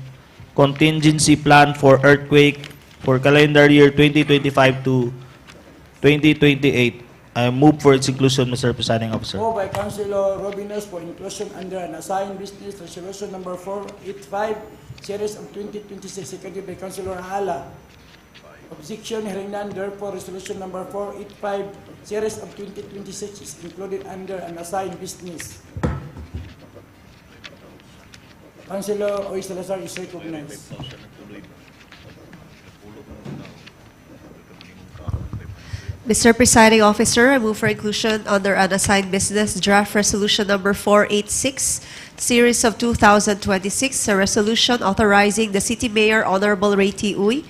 Speaker 9: Contingency Plan for Earthquake for calendar year 2025 to 2028. I move for its inclusion, Mr. Presiding Officer.
Speaker 3: Moved by Councilor Robinos for inclusion under an assigned business, Resolution Number 485, Series of 2026, seconded by Councilor Aala. Objection, hearing none, therefore, Resolution Number 485, Series of 2026 is included under an assigned business. Councilor Ruiz Salazar is recognized.
Speaker 2: Mr. Presiding Officer, I move for inclusion under an assigned business draft resolution number 486, series of 2026, a resolution authorizing the City Mayor Honorable Ray T. Uy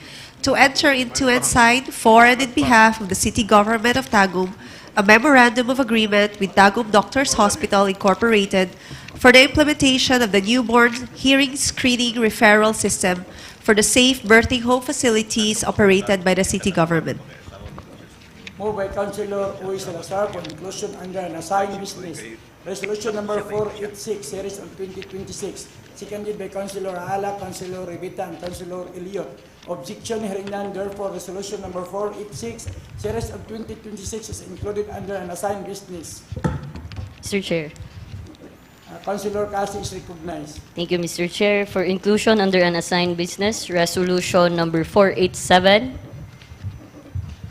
Speaker 2: to enter into and sign for and in behalf of the City Government of Tagum a memorandum of agreement with Tagum Doctors Hospital Incorporated for the implementation of the newborn hearing screening referral system for the safe birthing home facilities operated by the City Government.
Speaker 3: Moved by Councilor Ruiz Salazar for inclusion under an assigned business, Resolution Number 486, Series of 2026, seconded by Councilor Ala, Councilor Revita, and Councilor Eliot. Objection, hearing none, therefore, Resolution Number 486, Series of 2026 is included under an assigned business.
Speaker 4: Mr. Chair.
Speaker 3: Councilor Kasi is recognized.
Speaker 4: Thank you, Mr. Chair. For inclusion under an assigned business, Resolution Number 487,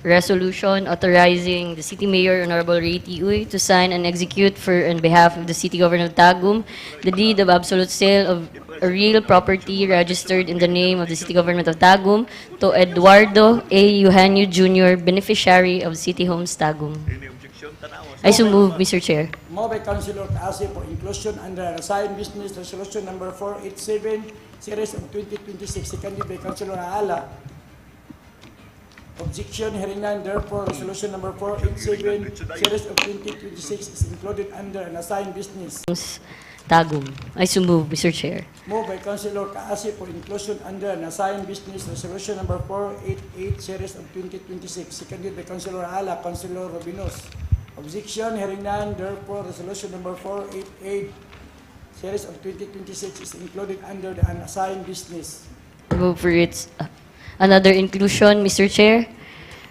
Speaker 4: Resolution authorizing the City Mayor Honorable Ray T. Uy to sign and execute for on behalf of the City Government of Tagum the deed of absolute sale of a real property registered in the name of the City Government of Tagum to Eduardo A. Eugenio Jr., beneficiary of City Homes Tagum. I so move, Mr. Chair.
Speaker 3: Moved by Councilor Kasi for inclusion under an assigned business, Resolution Number 487, Series of 2026, seconded by Councilor Aala. Objection, hearing none, therefore, Resolution Number 487, Series of 2026 is included under an assigned business.
Speaker 4: Tagum. I so move, Mr. Chair.
Speaker 3: Moved by Councilor Kaasi for inclusion under an assigned business, Resolution Number 488, Series of 2026, seconded by Councilor Ala, Councilor Robinos. Objection, hearing none, therefore, Resolution Number 488, Series of 2026 is included under the unassigned business.
Speaker 4: Move for its another inclusion, Mr. Chair.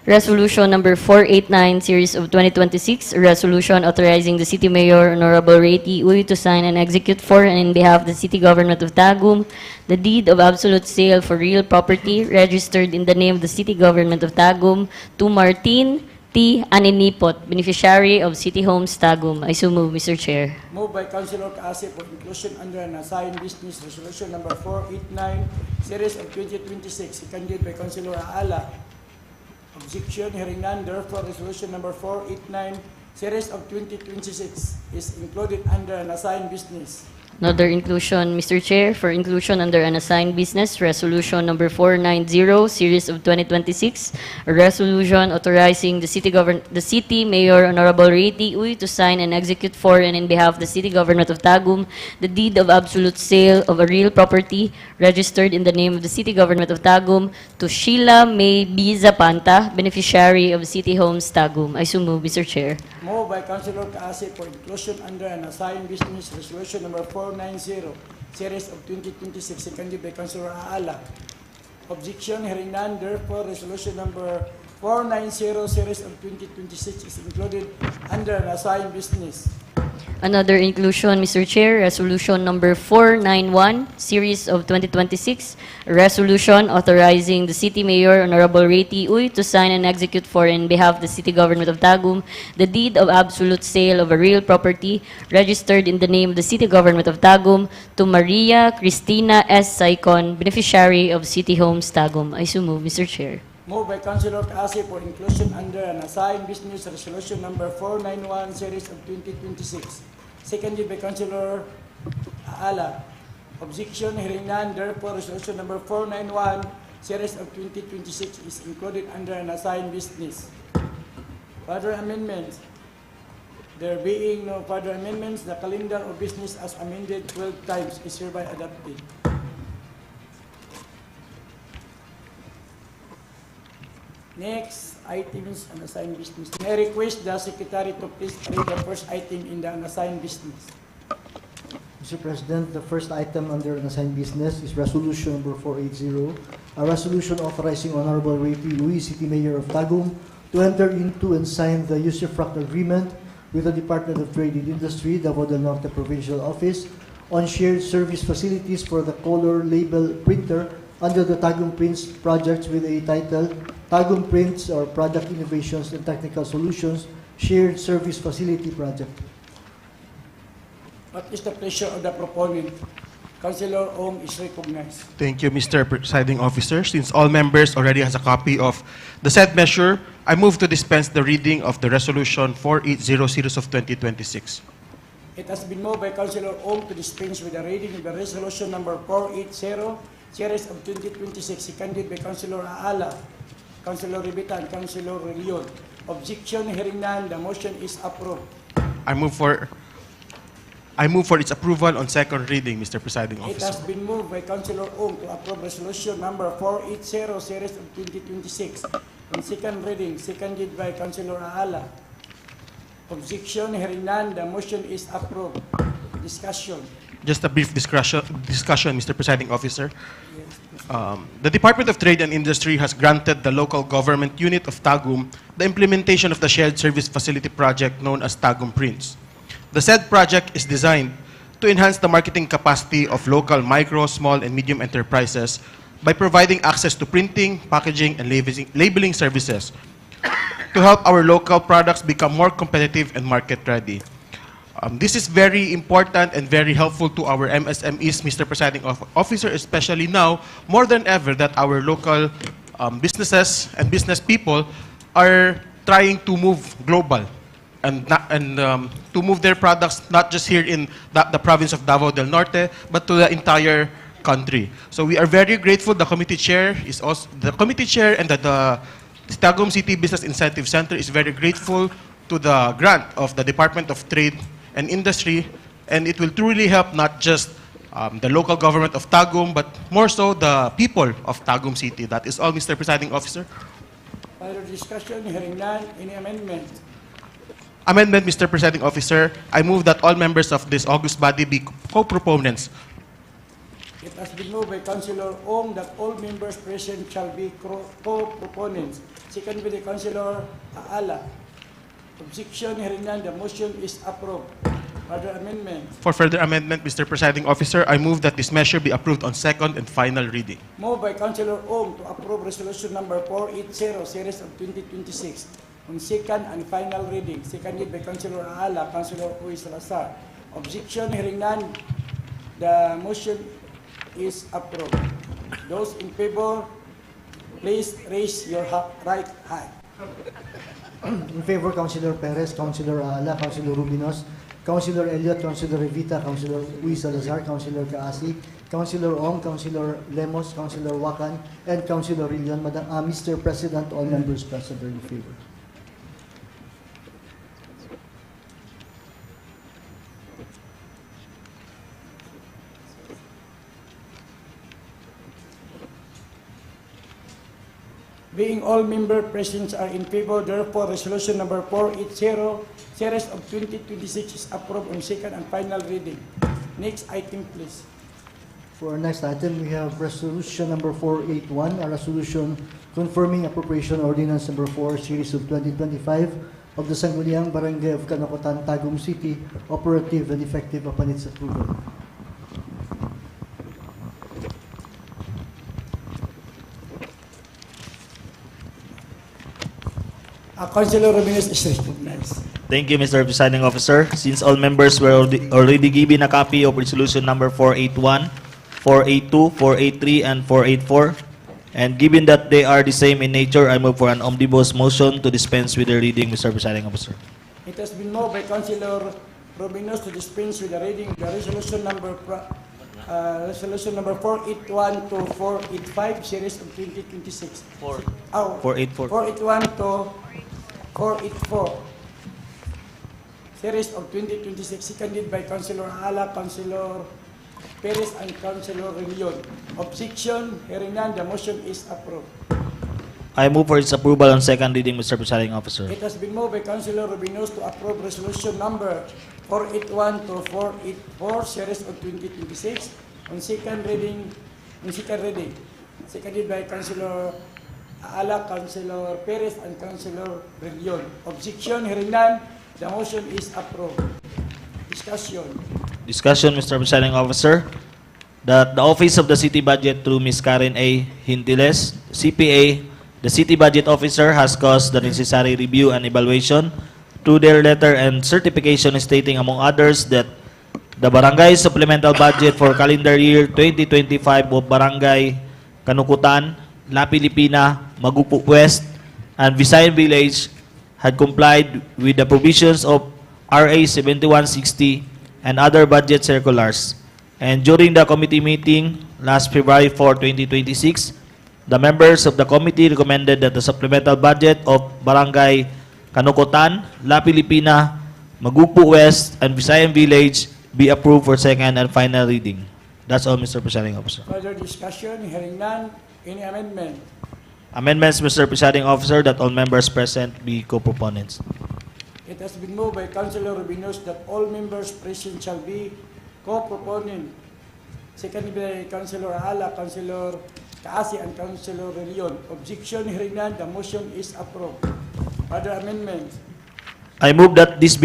Speaker 4: Resolution number 489, series of 2026, a resolution authorizing the City Mayor Honorable Ray T. Uy to sign and execute for and in behalf of the City Government of Tagum the deed of absolute sale for real property registered in the name of the City Government of Tagum to Martin T. Aninipot, beneficiary of City Homes Tagum. I so move, Mr. Chair.
Speaker 3: Moved by Councilor Kaasi for inclusion under an assigned business, Resolution Number 489, Series of 2026, seconded by Councilor Aala. Objection, hearing none, therefore, Resolution Number 489, Series of 2026 is included under an assigned business.
Speaker 4: Another inclusion, Mr. Chair, for inclusion under an assigned business, Resolution number 490, series of 2026, a resolution authorizing the City Mayor Honorable Ray T. Uy to sign and execute for and in behalf of the City Government of Tagum the deed of absolute sale of a real property registered in the name of the City Government of Tagum to Sheila May Biza Panta, beneficiary of City Homes Tagum. I so move, Mr. Chair.
Speaker 3: Moved by Councilor Kaasi for inclusion under an assigned business, Resolution Number 490, Series of 2026, seconded by Councilor Aala. Objection, hearing none, therefore, Resolution Number 490, Series of 2026 is included under an assigned business.
Speaker 4: Another inclusion, Mr. Chair, Resolution number 491, Series of 2026, a resolution authorizing the City Mayor, Honorable Ray T. Uy, to sign and execute for in behalf of the City Government of Tagum the deed of absolute sale of a real property registered in the name of the City Government of Tagum to Maria Cristina S. Saicon, beneficiary of City Homes Tagum. I so move, Mr. Chair.
Speaker 3: Moved by Councilor Kasi for inclusion under an assigned business resolution number 491 series of 2026. Seconded by Councilor Aala. Objection, hearing none, therefore resolution number 491 series of 2026 is included under an assigned business. Further amendments. There being no further amendments, the calendar of business as amended 12 times is hereby adopted. Next, items unassigned business. May I request the Secretary to please read the first item in the unassigned business.
Speaker 1: Mr. President, the first item under unassigned business is Resolution number 480, a resolution authorizing Honorable Ray T. Uy, City Mayor of Tagum, to enter into and sign the usufruct agreement with the Department of Trade and Industry, Davao del Norte Provincial Office, on shared service facilities for the color label printer under the Tagum Prints projects with a title, Tagum Prints or Product Innovations and Technical Solutions Shared Service Facility Project.
Speaker 3: What is the pleasure of the proponent? Councilor Ong is recognized.
Speaker 8: Thank you, Mr. Presiding Officer. Since all members already has a copy of the said measure, I move to dispense the reading of the Resolution 480 series of 2026.
Speaker 3: It has been moved by Councilor Ong to dispense with the reading of the resolution number 480, series of 2026, seconded by Councilor Aala, Councilor Rivita, and Councilor Leon. Objection, hearing none, the motion is approved.
Speaker 8: I move for its approval on second reading, Mr. Presiding
Speaker 3: It has
Speaker 8: Officer.
Speaker 3: been moved by Councilor Ong to approve resolution number 480, series of 2026, on second reading, seconded by Councilor Aala. Objection, hearing none, the motion is approved. Discussion.
Speaker 8: Just a brief discussion, Mr. Presiding Officer. The Department of Trade and Industry has granted the local government unit of Tagum the implementation of the shared service facility project known as Tagum Prints. The said project is designed to enhance the marketing capacity of local micro, small, and medium enterprises by providing access to printing, packaging, and labeling services to help our local products become more competitive and market-ready. This is very important and very helpful to our MSMEs, Mr. Presiding Officer, especially now, more than ever, that our local businesses and business people are trying to move global and to move their products not just here in the province of Davao del Norte, but to the entire country. So we are very grateful. The committee chair is also and the Tagum City Business Incentive Center is very grateful to the grant of the Department of Trade and Industry, and it will truly help not just the local government of Tagum, but more so the people of Tagum City. That is all, Mr. Presiding Officer.
Speaker 3: Further discussion, hearing none, any amendment?
Speaker 8: Amendment, Mr. Presiding Officer. I move that all members of this august body be co-proponents.
Speaker 3: It has been moved by Councilor Ong that all members present shall be co-proponents. Second by the Councilor Aala. Objection, hearing none, the motion is approved. Further amendment.
Speaker 8: For further amendment, Mr. Presiding Officer, I move that this measure be approved on second and final reading.
Speaker 3: Moved by Councilor Ong to approve resolution number 480, series of 2026, on second and final reading. Seconded by Councilor Aala, Councilor Uy Salazar. Objection, hearing none, the motion is approved. Those in favor, please raise your right hand.
Speaker 1: In favor, Councilor Perez, Councilor Aala, Councilor Rubinos, Councilor Elliot, Councilor Revita, Councilor Uy Salazar, Councilor Kaasi, Councilor Ong, Councilor Lemos, Councilor Wakan, and Councilor Rillion. Mr. President, all members present are in favor.
Speaker 3: Being all member present are in favor, therefore resolution number 480, series of 2026 is approved on second and final reading. Next item, please.
Speaker 1: For our next item, we have resolution number 481, a resolution confirming appropriation ordinance number 4, series of 2025, of the Sangguniang Barangay of Kanokotan, Tagum City, operative and effective upon its approval.
Speaker 3: Councilor Ramirez is recognized.
Speaker 9: Thank you, Mr. Presiding Officer. Since all members were already given a copy of Resolution number 481, 482, 483, and 484, and given that they are the same in nature, I move for an omnibus motion to dispense with the reading, Mr. Presiding Officer.
Speaker 3: It has been moved by Councilor Robinos to dispense with the reading of the resolution number 481 to 485, series of 2026.
Speaker 9: 484.
Speaker 3: 481 to 484, series of 2026, seconded by Councilor Ala, Councilor Perez, and Councilor Relion. Objection, hearing none, the motion is approved.
Speaker 9: I move for its approval on second reading, Mr. Presiding Officer.
Speaker 3: It has been moved by Councilor Rubinos to approve resolution number 481 to 484, series of 2026, on second reading, seconded by Councilor Ala, Councilor Perez, and Councilor Relion. Objection, hearing none, the motion is approved. Discussion.
Speaker 9: Discussion, Mr. Presiding Officer, that the Office of the City Budget through Ms. Karen A. Hintiles, CPA, the City Budget Officer, has caused the necessary review and evaluation through their letter and certification stating, among others, that the Barangay Supplemental Budget for calendar year 2025 of Barangay Kanukutan, La Pilipina, Magupo West, and Visayan Village had complied with the provisions of RA 7160 and other budget circulars. And during the committee meeting last February 4, 2026, the members of the committee recommended that the supplemental budget of Barangay Kanukutan, La Pilipina, Magupo West, and Visayan Village be approved for second and final reading. That's all, Mr. Presiding Officer.
Speaker 3: Further discussion, hearing none, any amendment?
Speaker 9: Amendments, Mr. Presiding Officer, that all members present be co-proponents.
Speaker 3: It has been moved by Councilor Rubinos that all members present shall be co-proponent. Seconded by Councilor Ala, Councilor Kaasi, and Councilor Relion. Objection, hearing none, the motion is approved. Other amendments?
Speaker 9: I move that this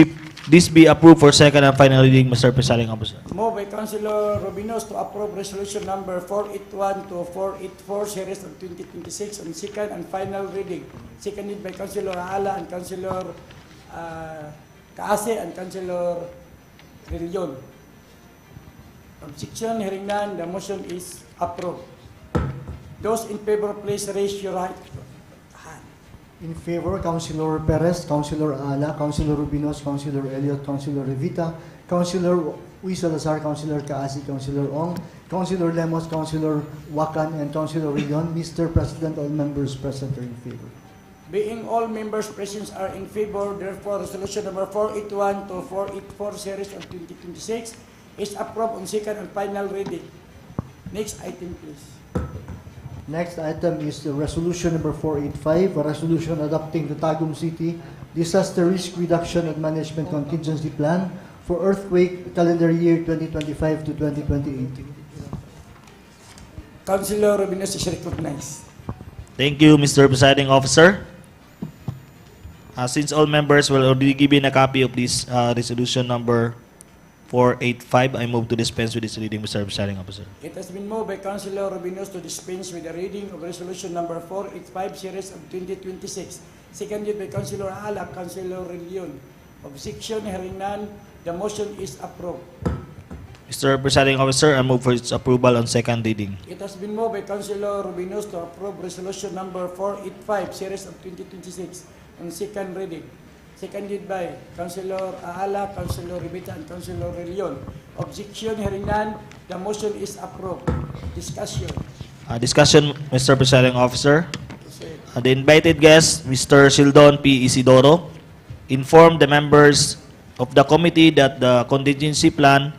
Speaker 9: be approved for second and final reading, Mr. Presiding Officer.
Speaker 3: Moved by Councilor Rubinos to approve resolution number 481 to 484, series of 2026, on second and final reading. Seconded by Councilor Ala and Councilor Kaase and Councilor Relion. Objection, hearing none, the motion is approved. Those in favor, please raise your right hand.
Speaker 1: In favor, Councilor Perez, Councilor Ala, Councilor Rubinos, Councilor Elliot, Councilor Revita, Councilor Uy Salazar, Councilor Kaasi, Councilor Ong, Councilor Lemos, Councilor Wakan, and Councilor Rion. Mr. President, all members present are in favor.
Speaker 3: Being all members present are in favor, therefore, resolution number 481 to 484, series of 2026, is approved on second and final reading. Next item, please.
Speaker 1: Next item is the resolution number 485, a resolution adopting the Tagum City Disaster Risk Reduction and Management Contingency Plan for earthquake calendar year 2025 to 2028.
Speaker 3: Councilor Rubinos is recognized.
Speaker 9: Thank you, Mr. Presiding Officer. Since all members were already given a copy of this resolution number 485, I move to dispense with this reading, Mr. Presiding Officer.
Speaker 3: It has been moved by Councilor Rubinos to dispense with the reading of resolution number 485, series of 2026. Seconded by Councilor Ala, Councilor Relion. Objection, hearing none, the motion is approved.
Speaker 9: Mr. Presiding Officer, I move for its approval on second reading.
Speaker 3: It has been moved by Councilor Rubinos to approve resolution number 485, series of 2026, on second reading. Seconded by Councilor Ala, Councilor Rivita, and Councilor Relion. Objection, hearing none, the motion is approved. Discussion.
Speaker 9: Discussion, Mr. Presiding Officer. The invited guest, Mr. Sildon P. Isidoro, informed the members of the committee that the contingency plan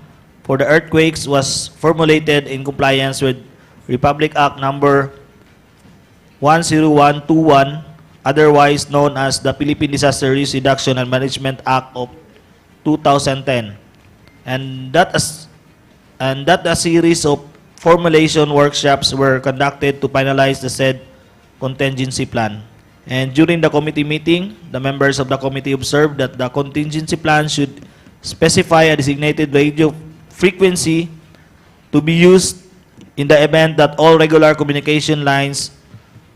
Speaker 9: for the earthquakes was formulated in compliance with Republic Act number 10121, otherwise known as the Philippine Disaster Risk Reduction and Management Act of 2010, and that a series of formulation workshops were conducted to finalize the said contingency plan. And during the committee meeting, the members of the committee observed that the contingency plan should specify a designated radio frequency to be used in the event that all regular communication lines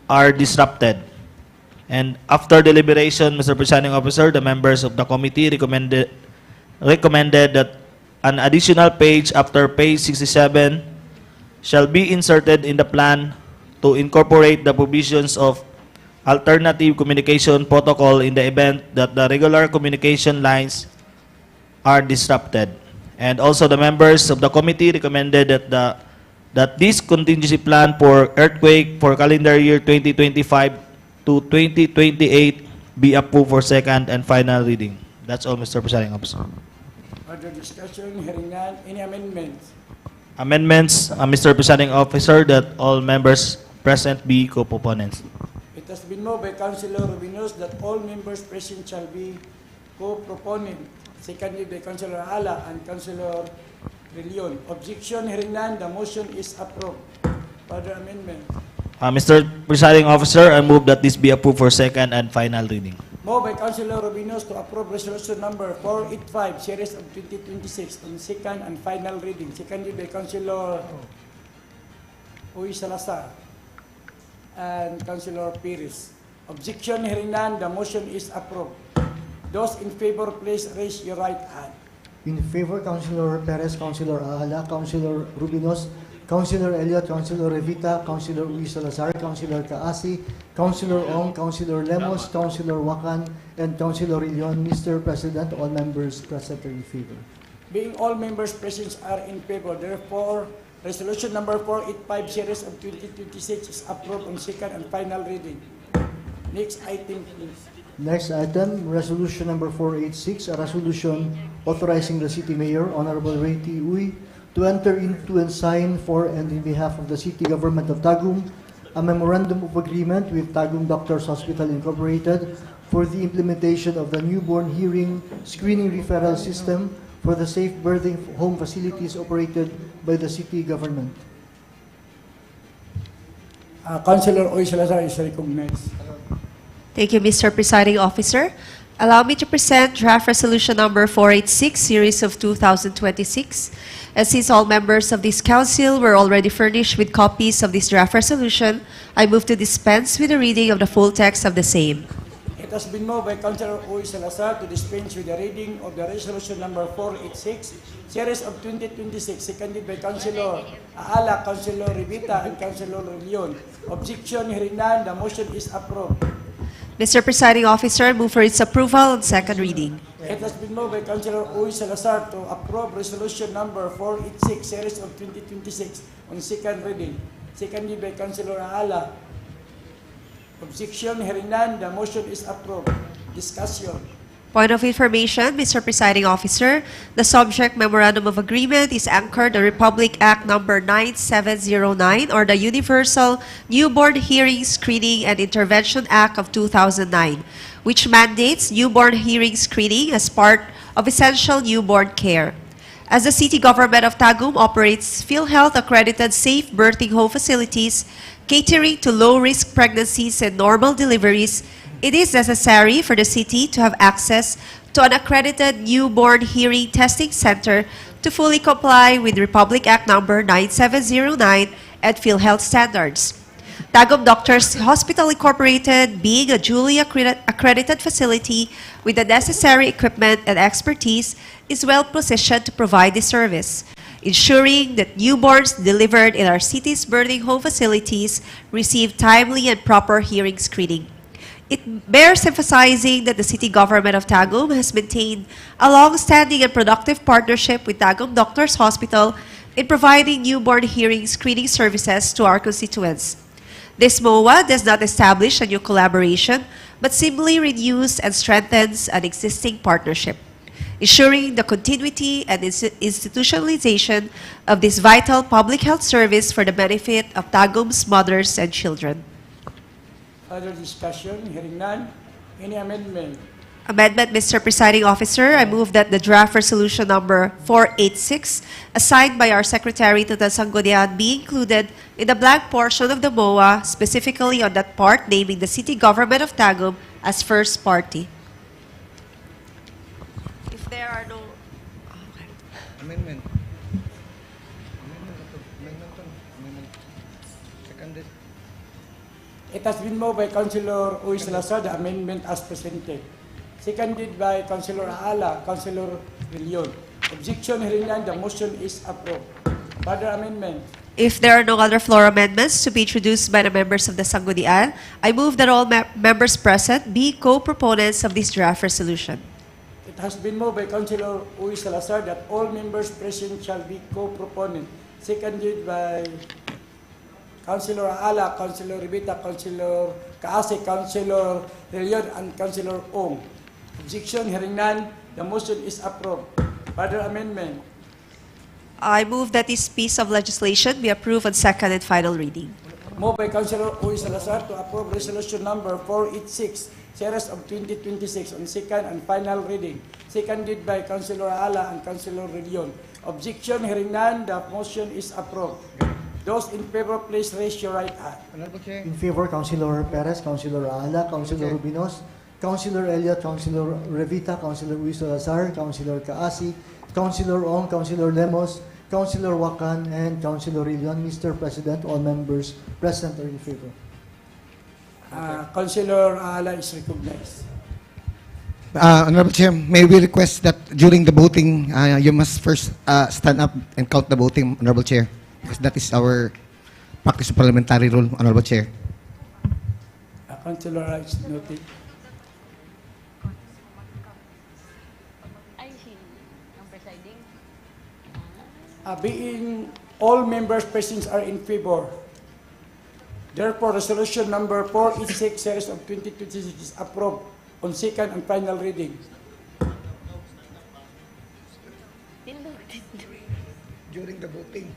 Speaker 9: are disrupted. And after deliberation, Mr. Presiding Officer, the members of the committee recommended that an additional page after page 67 shall be inserted in the plan to incorporate the provisions of alternative communication protocol in the event that the regular communication lines are disrupted. And also the members of the committee recommended that this contingency plan for earthquake for calendar year 2025 to 2028 be approved for second and final reading. That's all, Mr. Presiding Officer.
Speaker 3: Further discussion, hearing none. Any amendments?
Speaker 9: Amendments, Mr. Presiding Officer, that all members present be co-proponents.
Speaker 3: It has been moved by Councilor Rubinos that all members present shall be co-proponent. Seconded by Councilor Ala and Councilor Rillion. Objection, hearing none. The motion is approved. Further amendment.
Speaker 9: Mr. Presiding Officer, I move that this be approved for second and final reading.
Speaker 3: Moved by Councilor Rubinos to approve resolution number 485, series of 2026, on second and final reading. Seconded by Councilor Uy Salazar and Councilor Pires. Objection, hearing none. The motion is approved. Those in favor, please raise your right hand.
Speaker 1: In favor, Councilor Perez, Councilor Ahala, Councilor Rubinos, Councilor Elliot, Councilor Revita, Councilor Uy Salazar, Councilor Kaasi, Councilor Ong, Councilor Lemos, Councilor Wakan, and Councilor Rillion. Mr. President, all members present are in favor.
Speaker 3: Being all members present are in favor, therefore, resolution number 485, series of 2026 is approved on second and final reading. Next item, please.
Speaker 1: Next item, resolution number 486, a resolution authorizing the city mayor, Honorable Ray T. Uy, to enter into and sign for and in behalf of the city government of Tagum, a memorandum of agreement with Tagum Doctors Hospital Incorporated for the implementation of the newborn hearing screening referral system for the safe birthing home facilities operated by the city government.
Speaker 3: Councilor Uy Salazar is recognized.
Speaker 2: Thank you, Mr. Presiding Officer. Allow me to present draft resolution number 486, series of 2026. And since all members of this council were already furnished with copies of this draft resolution, I move to dispense with the reading of the full text of the same.
Speaker 3: It has been moved by Councilor Uy Salazar to dispense with the reading of the resolution number 486, series of 2026, seconded by Councilor Aala, Councilor Revita, and Councilor Leon. Objection, hearing none, the motion is approved.
Speaker 2: Mr. Presiding Officer, move for its approval on second reading.
Speaker 3: It has been moved by Councilor Uy Salazar to approve resolution number 486, series of 2026, on second reading. Seconded by Councilor Aala. Objection, hearing none, the motion is approved. Discussion.
Speaker 2: Point of information, Mr. Presiding Officer, the subject memorandum of agreement is anchored the Republic Act number 9709 or the Universal Newborn Hearing Screening and Intervention Act of 2009, which mandates newborn hearing screening as part of essential newborn care. As the city government of Tagum operates PhilHealth accredited safe birthing home facilities catering to low-risk pregnancies and normal deliveries, it is necessary for the city to have access to an accredited newborn hearing testing center to fully comply with Republic Act number 9709 and PhilHealth standards. Tagum Doctors Hospital Incorporated, being a duly accredited facility with the necessary equipment and expertise, is well positioned to provide this service, ensuring that newborns delivered in our city's birthing home facilities receive timely and proper hearing screening. It bears emphasizing that the city government of Tagum has maintained a long-standing and productive partnership with Tagum Doctors Hospital in providing newborn hearing screening services to our constituents. This MOA does not establish a new collaboration, but simply renews and strengthens an existing partnership, ensuring the continuity and institutionalization of this vital public health service for the benefit of Tagum's mothers and children.
Speaker 3: Further discussion, hearing none. Any amendment?
Speaker 2: Amendment, Mr. Presiding Officer, I move that the draft resolution number 486, assigned by our Secretary to the Sangguniang, be included in the blank portion of the MOA, specifically on that part naming the city government of Tagum as first party. If there are no...
Speaker 12: Amendment. Seconded.
Speaker 3: It has been moved by Councilor Uy Salazar, the amendment as presented. Seconded by Councilor Aala, Councilor Rillion. Objection, hearing none, the motion is approved. Further amendment.
Speaker 2: If there are no other floor amendments to be introduced by the members of the Sangguniang, I move that all members present be co-proponents of this draft resolution.
Speaker 3: It has been moved by Councilor Uy Salazar that all members present shall be co-proponent. Seconded by Councilor Aala, Councilor Rivita, Councilor Kaase, Councilor Rillion, and Councilor Ong. Objection, hearing none, the motion is approved. Further amendment.
Speaker 2: I move that this piece of legislation be approved on second and final reading.
Speaker 3: Moved by Councilor Uy Salazar to approve resolution number 486, series of 2026 on second and final reading. Seconded by Councilor Aala and Councilor Rillion. Objection, hearing none, the motion is approved. Those in favor, please raise your right hand.
Speaker 12: Honorable Chair.
Speaker 1: In favor, Councilor Perez, Councilor Aala, Councilor Rubinos, Councilor Elliot, Councilor Revita, Councilor Luis Salazar, Councilor Kaasi, Councilor Ong, Councilor Lemos, Councilor Wakan, and Councilor Rillion. Mr. President, all members present are in favor.
Speaker 3: Councilor Aala is recognized.
Speaker 12: Honorable Chair, may we request that during the voting, you must first stand up and count the voting, Honorable Chair, because that is our practice of parliamentary rule, Honorable Chair.
Speaker 3: Councilor Aala is noted. Being all members present are in favor. Therefore, resolution number 486, series of 2026 is approved on second and final reading.
Speaker 12: During the voting.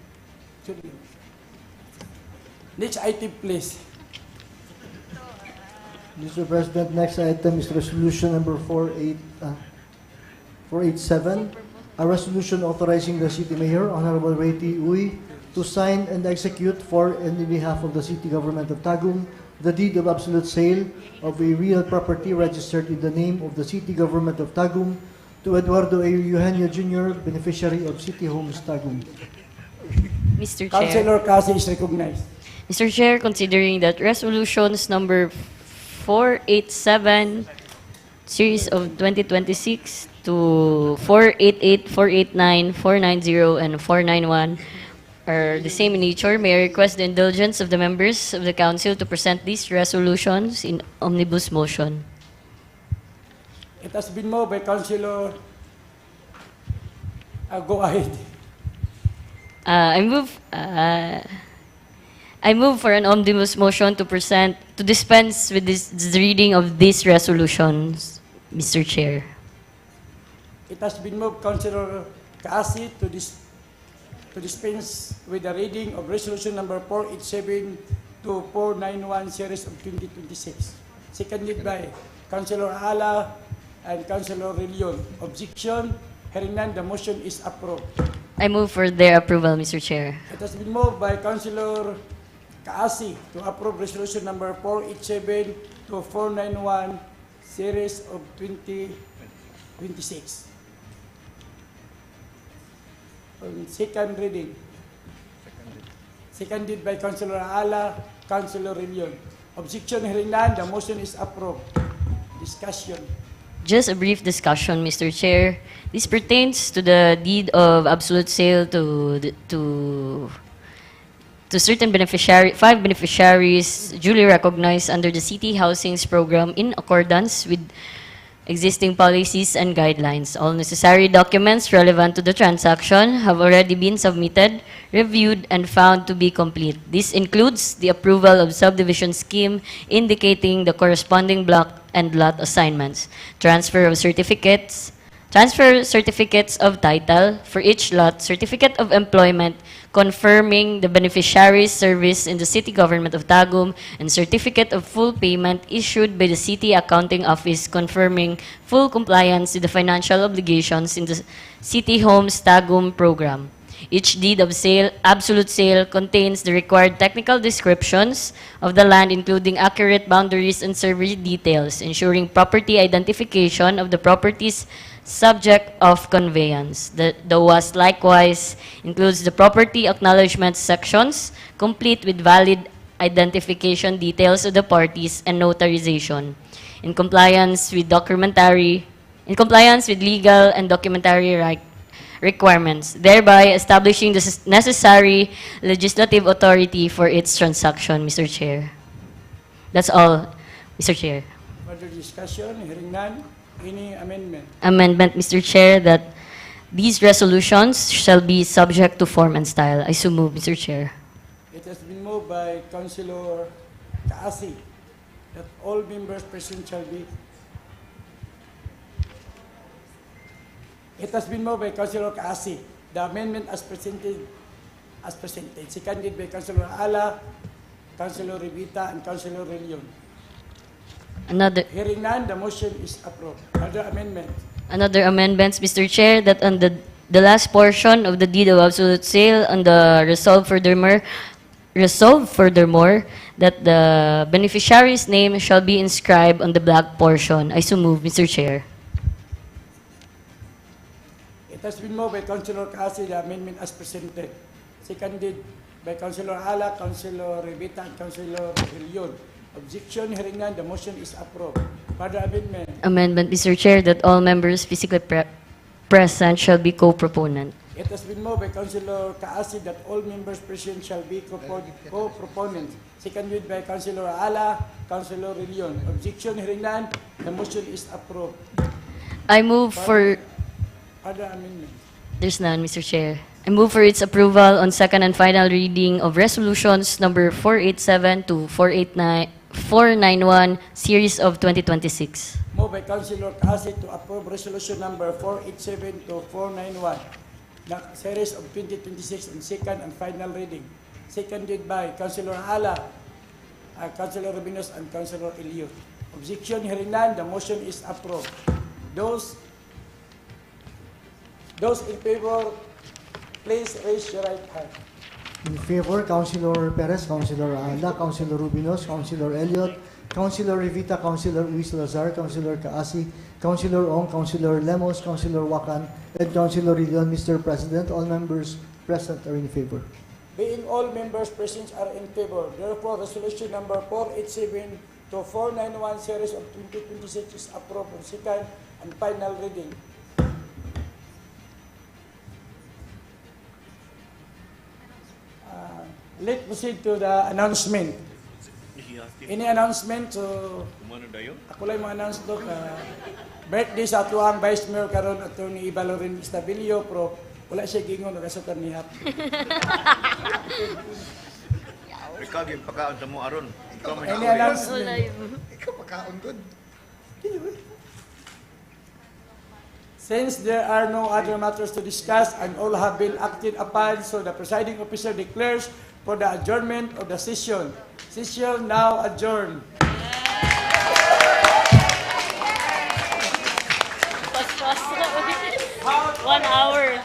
Speaker 3: Next item, please.
Speaker 1: Mr. President, next item is resolution number 487, a resolution authorizing the City Mayor, Honorable Reti Uy, to sign and execute for and in behalf of the City Government of Tagum the deed of absolute sale of a real property registered in the name of the City Government of Tagum to Eduardo A. Eugenio Jr., beneficiary of City Homes Tagum.
Speaker 4: Mr. Chair.
Speaker 3: Councilor Kasi is recognized.
Speaker 4: Mr. Chair, considering that resolutions number 487, series of 2026 to 488, 489, 490, and 491 are the same in nature, may I request the indulgence of the members of the Council to present these resolutions in omnibus motion.
Speaker 3: It has been moved by Councilor. Go ahead.
Speaker 4: I move for an omnibus motion to dispense with this reading of these resolutions, Mr. Chair.
Speaker 3: It has been moved, Councilor Kaasi, to dispense with the reading of resolution number 487 to 491, series of 2026. Seconded by Councilor Aala and Councilor Rillion. Objection, hearing none, the motion is approved.
Speaker 4: I move for their approval, Mr. Chair.
Speaker 3: It has been moved by Councilor Kaasi to approve resolution number 487 to 491, series of 2026. On second reading. Seconded by Councilor Aala, Councilor Rillion. Objection, hearing none, the motion is approved. Discussion.
Speaker 4: Just a brief discussion, Mr. Chair. This pertains to the deed of absolute sale to certain five beneficiaries duly recognized under the City Housings Program in accordance with existing policies and guidelines. All necessary documents relevant to the transaction have already been submitted, reviewed, and found to be complete. This includes the approval of subdivision scheme indicating the corresponding block and lot assignments, transfer of certificates, Transfer certificates of title for each lot, certificate of employment confirming the beneficiary's service in the city government of Tagum, and certificate of full payment issued by the city accounting office confirming full compliance with the financial obligations in the City Homes Tagum program. Each deed of sale, absolute sale, contains the required technical descriptions of the land, including accurate boundaries and survey details, ensuring property identification of the property's subject of conveyance. The WAS likewise includes the property acknowledgement sections, complete with valid identification details of the parties and notarization, in compliance with legal and documentary requirements, thereby establishing the necessary legislative authority for its transaction, Mr. Chair. That's all, Mr. Chair.
Speaker 3: Further discussion, hearing none. Any amendment?
Speaker 4: Amendment, Mr. Chair, that these resolutions shall be subject to form and style. I so move, Mr. Chair.
Speaker 3: It has been moved by Councilor Kaasi that all members present shall be. It has been moved by Councilor Kaasi. The amendment as presented, seconded by Councilor Ala, Councilor Rivita, and Councilor Relion. Hearing none, the motion is approved. Other amendment?
Speaker 4: Another amendments, Mr. Chair, that on the last portion of the deed of absolute sale, on the resolve furthermore that the beneficiary's name shall be inscribed on the blank portion. I so move, Mr. Chair.
Speaker 3: It has been moved by Councilor Kaasi, the amendment as presented. Seconded by Councilor Ala, Councilor Rivita, and Councilor Relion. Objection, hearing none, the motion is approved. Further amendment?
Speaker 4: Amendment, Mr. Chair, that all members physically present shall be co-proponent.
Speaker 3: It has been moved by Councilor Kaasi that all members present shall be co-proponents. Seconded by Councilor Ala, Councilor Relion. Objection, hearing none, the motion is approved.
Speaker 4: I move for...
Speaker 3: Other amendment?
Speaker 4: There's none, Mr. Chair. I move for its approval on second and final reading of resolutions number 487 to 491, series of 2026.
Speaker 3: Moved by Councilor Kaasi to approve resolution number 487 to 491, the series of 2026 on second and final reading. Seconded by Councilor Ala, Councilor Rubinos, and Councilor Elliot. Objection, hearing none, the motion is approved. Those in favor, please raise your right hand.
Speaker 1: In favor, Councilor Perez, Councilor Ala, Councilor Rubinos, Councilor Elliot, Councilor Rivita, Councilor Luis Lazar, Councilor Kaasi, Councilor Ong, Councilor Lemos, Councilor Wakan, and Councilor Ridon. Mr. President, all members present are in favor.
Speaker 3: Being all members present are in favor, therefore resolution number 487 to 491 series of 2026 is approved on second and final reading. Let's proceed to the announcement. Any announcement? So, ako lang ma-announce to birthday sa atuang Vice Mayor karon Attorney Ibalorin Estabilio, pero wala siya gingon nakasatan ni Hap.
Speaker 11: Ikaw yung pagkaon sa mo, Aron.
Speaker 3: Any announcement?
Speaker 12: Ikaw pagkaon good.
Speaker 3: Since there are no other matters to discuss and all have been acted upon, so the presiding officer declares for the adjournment of the session. Session now adjourned.
Speaker 4: 1 hour.